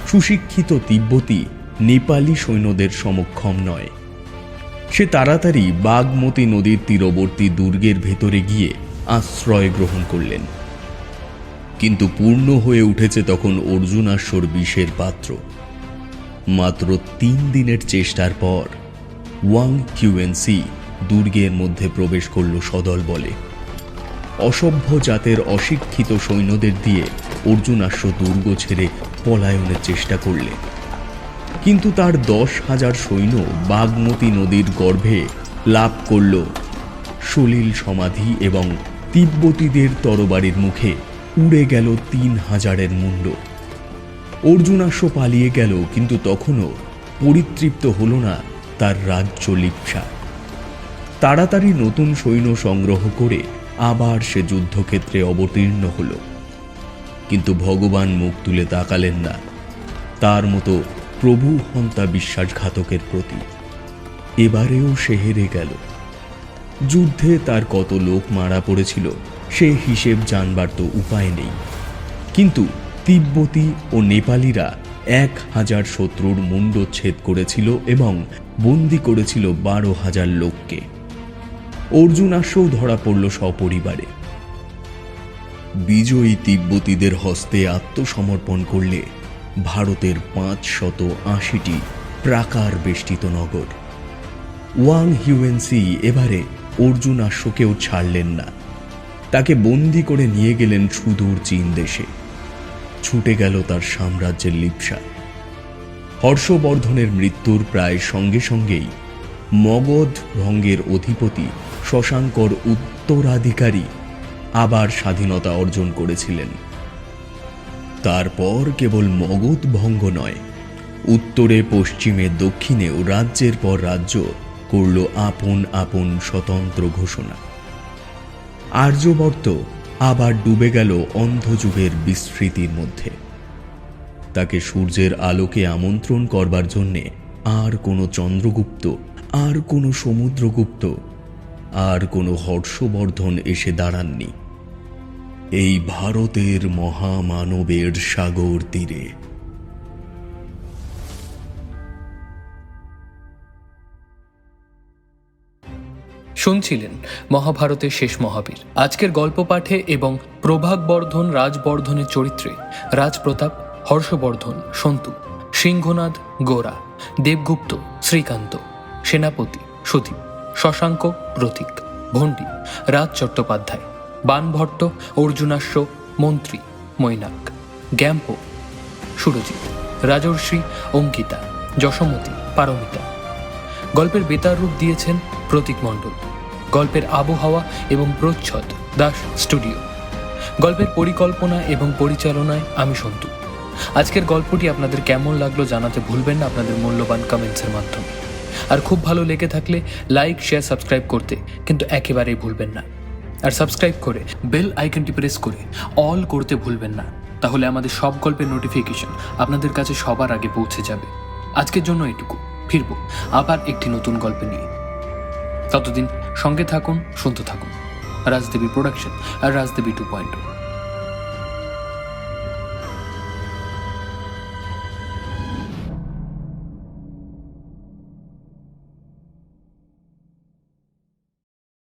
সুশিক্ষিত তিব্বতী নেপালি সৈন্যদের সমক্ষম নয়। সে তাড়াতাড়ি বাগমতী নদীর তীরবর্তী দুর্গের ভেতরে গিয়ে আশ্রয় গ্রহণ করলেন। কিন্তু পূর্ণ হয়ে উঠেছে তখন অর্জুনাশ্বর বিষের পাত্র। মাত্র 3 দিনের চেষ্টার পর ওয়াং হিউয়েনসি দুর্গের মধ্যে প্রবেশ করল সদল বলে। অসভ্য জাতের অশিক্ষিত সৈন্যদের দিয়ে অর্জুনাশ্ব দুর্গ ছেড়ে পলায়নের চেষ্টা করলে, কিন্তু তার 10,000 সৈন্য বাগমতী নদীর গর্ভে লাভ করল সলিল সমাধি এবং তিব্বতীদের তরবারির মুখে উড়ে গেল 3000-এর মুন্ড। অর্জুনাশ্ব পালিয়ে গেল, কিন্তু তখনও পরিতৃপ্ত হল না তার রাজ্য লিপ্সা। তাড়াতাড়ি নতুন সৈন্য সংগ্রহ করে আবার সে যুদ্ধক্ষেত্রে অবতীর্ণ হল, কিন্তু ভগবান মুখ তুলে তাকালেন না তার মতো প্রভু হন্তা বিশ্বাসঘাতকের প্রতি। এবারেও সে হেরে গেল। যুদ্ধে তার কত লোক মারা পড়েছিল সে হিসেব জানবার তো উপায় নেই, কিন্তু তিব্বতী ও নেপালিরা 1000 শত্রুর মুণ্ডচ্ছেদ করেছিল এবং বন্দী করেছিল 12,000 লোককে। অর্জুনাশ্বও ধরা পড়ল সপরিবারে। বিজয়ী তিব্বতীদের হস্তে আত্মসমর্পণ করলে ভারতের 580টি প্রাকার বেষ্টিত নগর। ওয়াং হিউয়েনসি এবারে অর্জুনাশ্বকেও ছাড়লেন না, তাকে বন্দী করে নিয়ে গেলেন সুদূর চীন দেশে। ছুটে গেল তার সাম্রাজ্যের লিপ্সা। হর্ষবর্ধনের মৃত্যুর প্রায় সঙ্গে সঙ্গেই মগধ ভঙ্গের অধিপতি শশাঙ্কর উত্তরাধিকারী আবার স্বাধীনতা অর্জন করেছিলেন। তারপর কেবল মগধ ভঙ্গ নয়, উত্তরে পশ্চিমে দক্ষিণেও রাজ্যের পর রাজ্য করল আপন আপন স্বতন্ত্র ঘোষণা। আর্যবর্ত আবার ডুবে গেল অন্ধযুগের বিস্মৃতির মধ্যে। তাকে সূর্যের আলোকে আমন্ত্রণ করবার জন্যে আর কোনো চন্দ্রগুপ্ত, আর কোনো সমুদ্রগুপ্ত, আর কোনো হর্ষবর্ধন এসে দাঁড়াননি। এই ভারতের মহামানবের সাগর তীরে শুনছিলেন মহাভারতের শেষ মহাবীর। আজকের গল্প পাঠে এবং প্রভাগবর্ধন রাজবর্ধনের চরিত্রে রাজপ্রতাপ, হর্ষবর্ধন সন্তু, সিংহনাদ গোরা, দেবগুপ্ত শ্রীকান্ত, সেনাপতি সুদীপ, শশাঙ্ক প্রতীক, ভণ্ডী রাজ চট্টোপাধ্যায়, বানভট্ট অর্জুনাশ্ব, মন্ত্রী মৈনাক, গ্যাম্প সুরজিৎ, রাজর্ষি অঙ্কিতা, যশোমতী পারমিতা। গল্পের বেতার রূপ দিয়েছেন প্রতীক মণ্ডল। গল্পের আবহাওয়া এবং প্রচ্ছদ দাস স্টুডিও। গল্পের পরিকল্পনা এবং পরিচালনায় আমি সন্তু। আজকের গল্পটি আপনাদের কেমন লাগলো জানাতে ভুলবেন না আপনাদের মূল্যবান কমেন্টসের মাধ্যমে। আর খুব ভালো লেগে থাকলে লাইক, শেয়ার, সাবস্ক্রাইব করতে কিন্তু একেবারেই ভুলবেন না। আর সাবস্ক্রাইব করে বেল আইকনটি প্রেস করে অল করতে ভুলবেন না, তাহলে আমাদের সব গল্পের নোটিফিকেশন আপনাদের কাছে সবার আগে পৌঁছে যাবে। আজকের জন্য এটুকু, ফিরবো আবার একটি নতুন গল্প নিয়ে। ততদিন সঙ্গে থাকুন, শুনতে থাকুন রাজদেবী প্রোডাকশন আর রাজদেবী 2.0।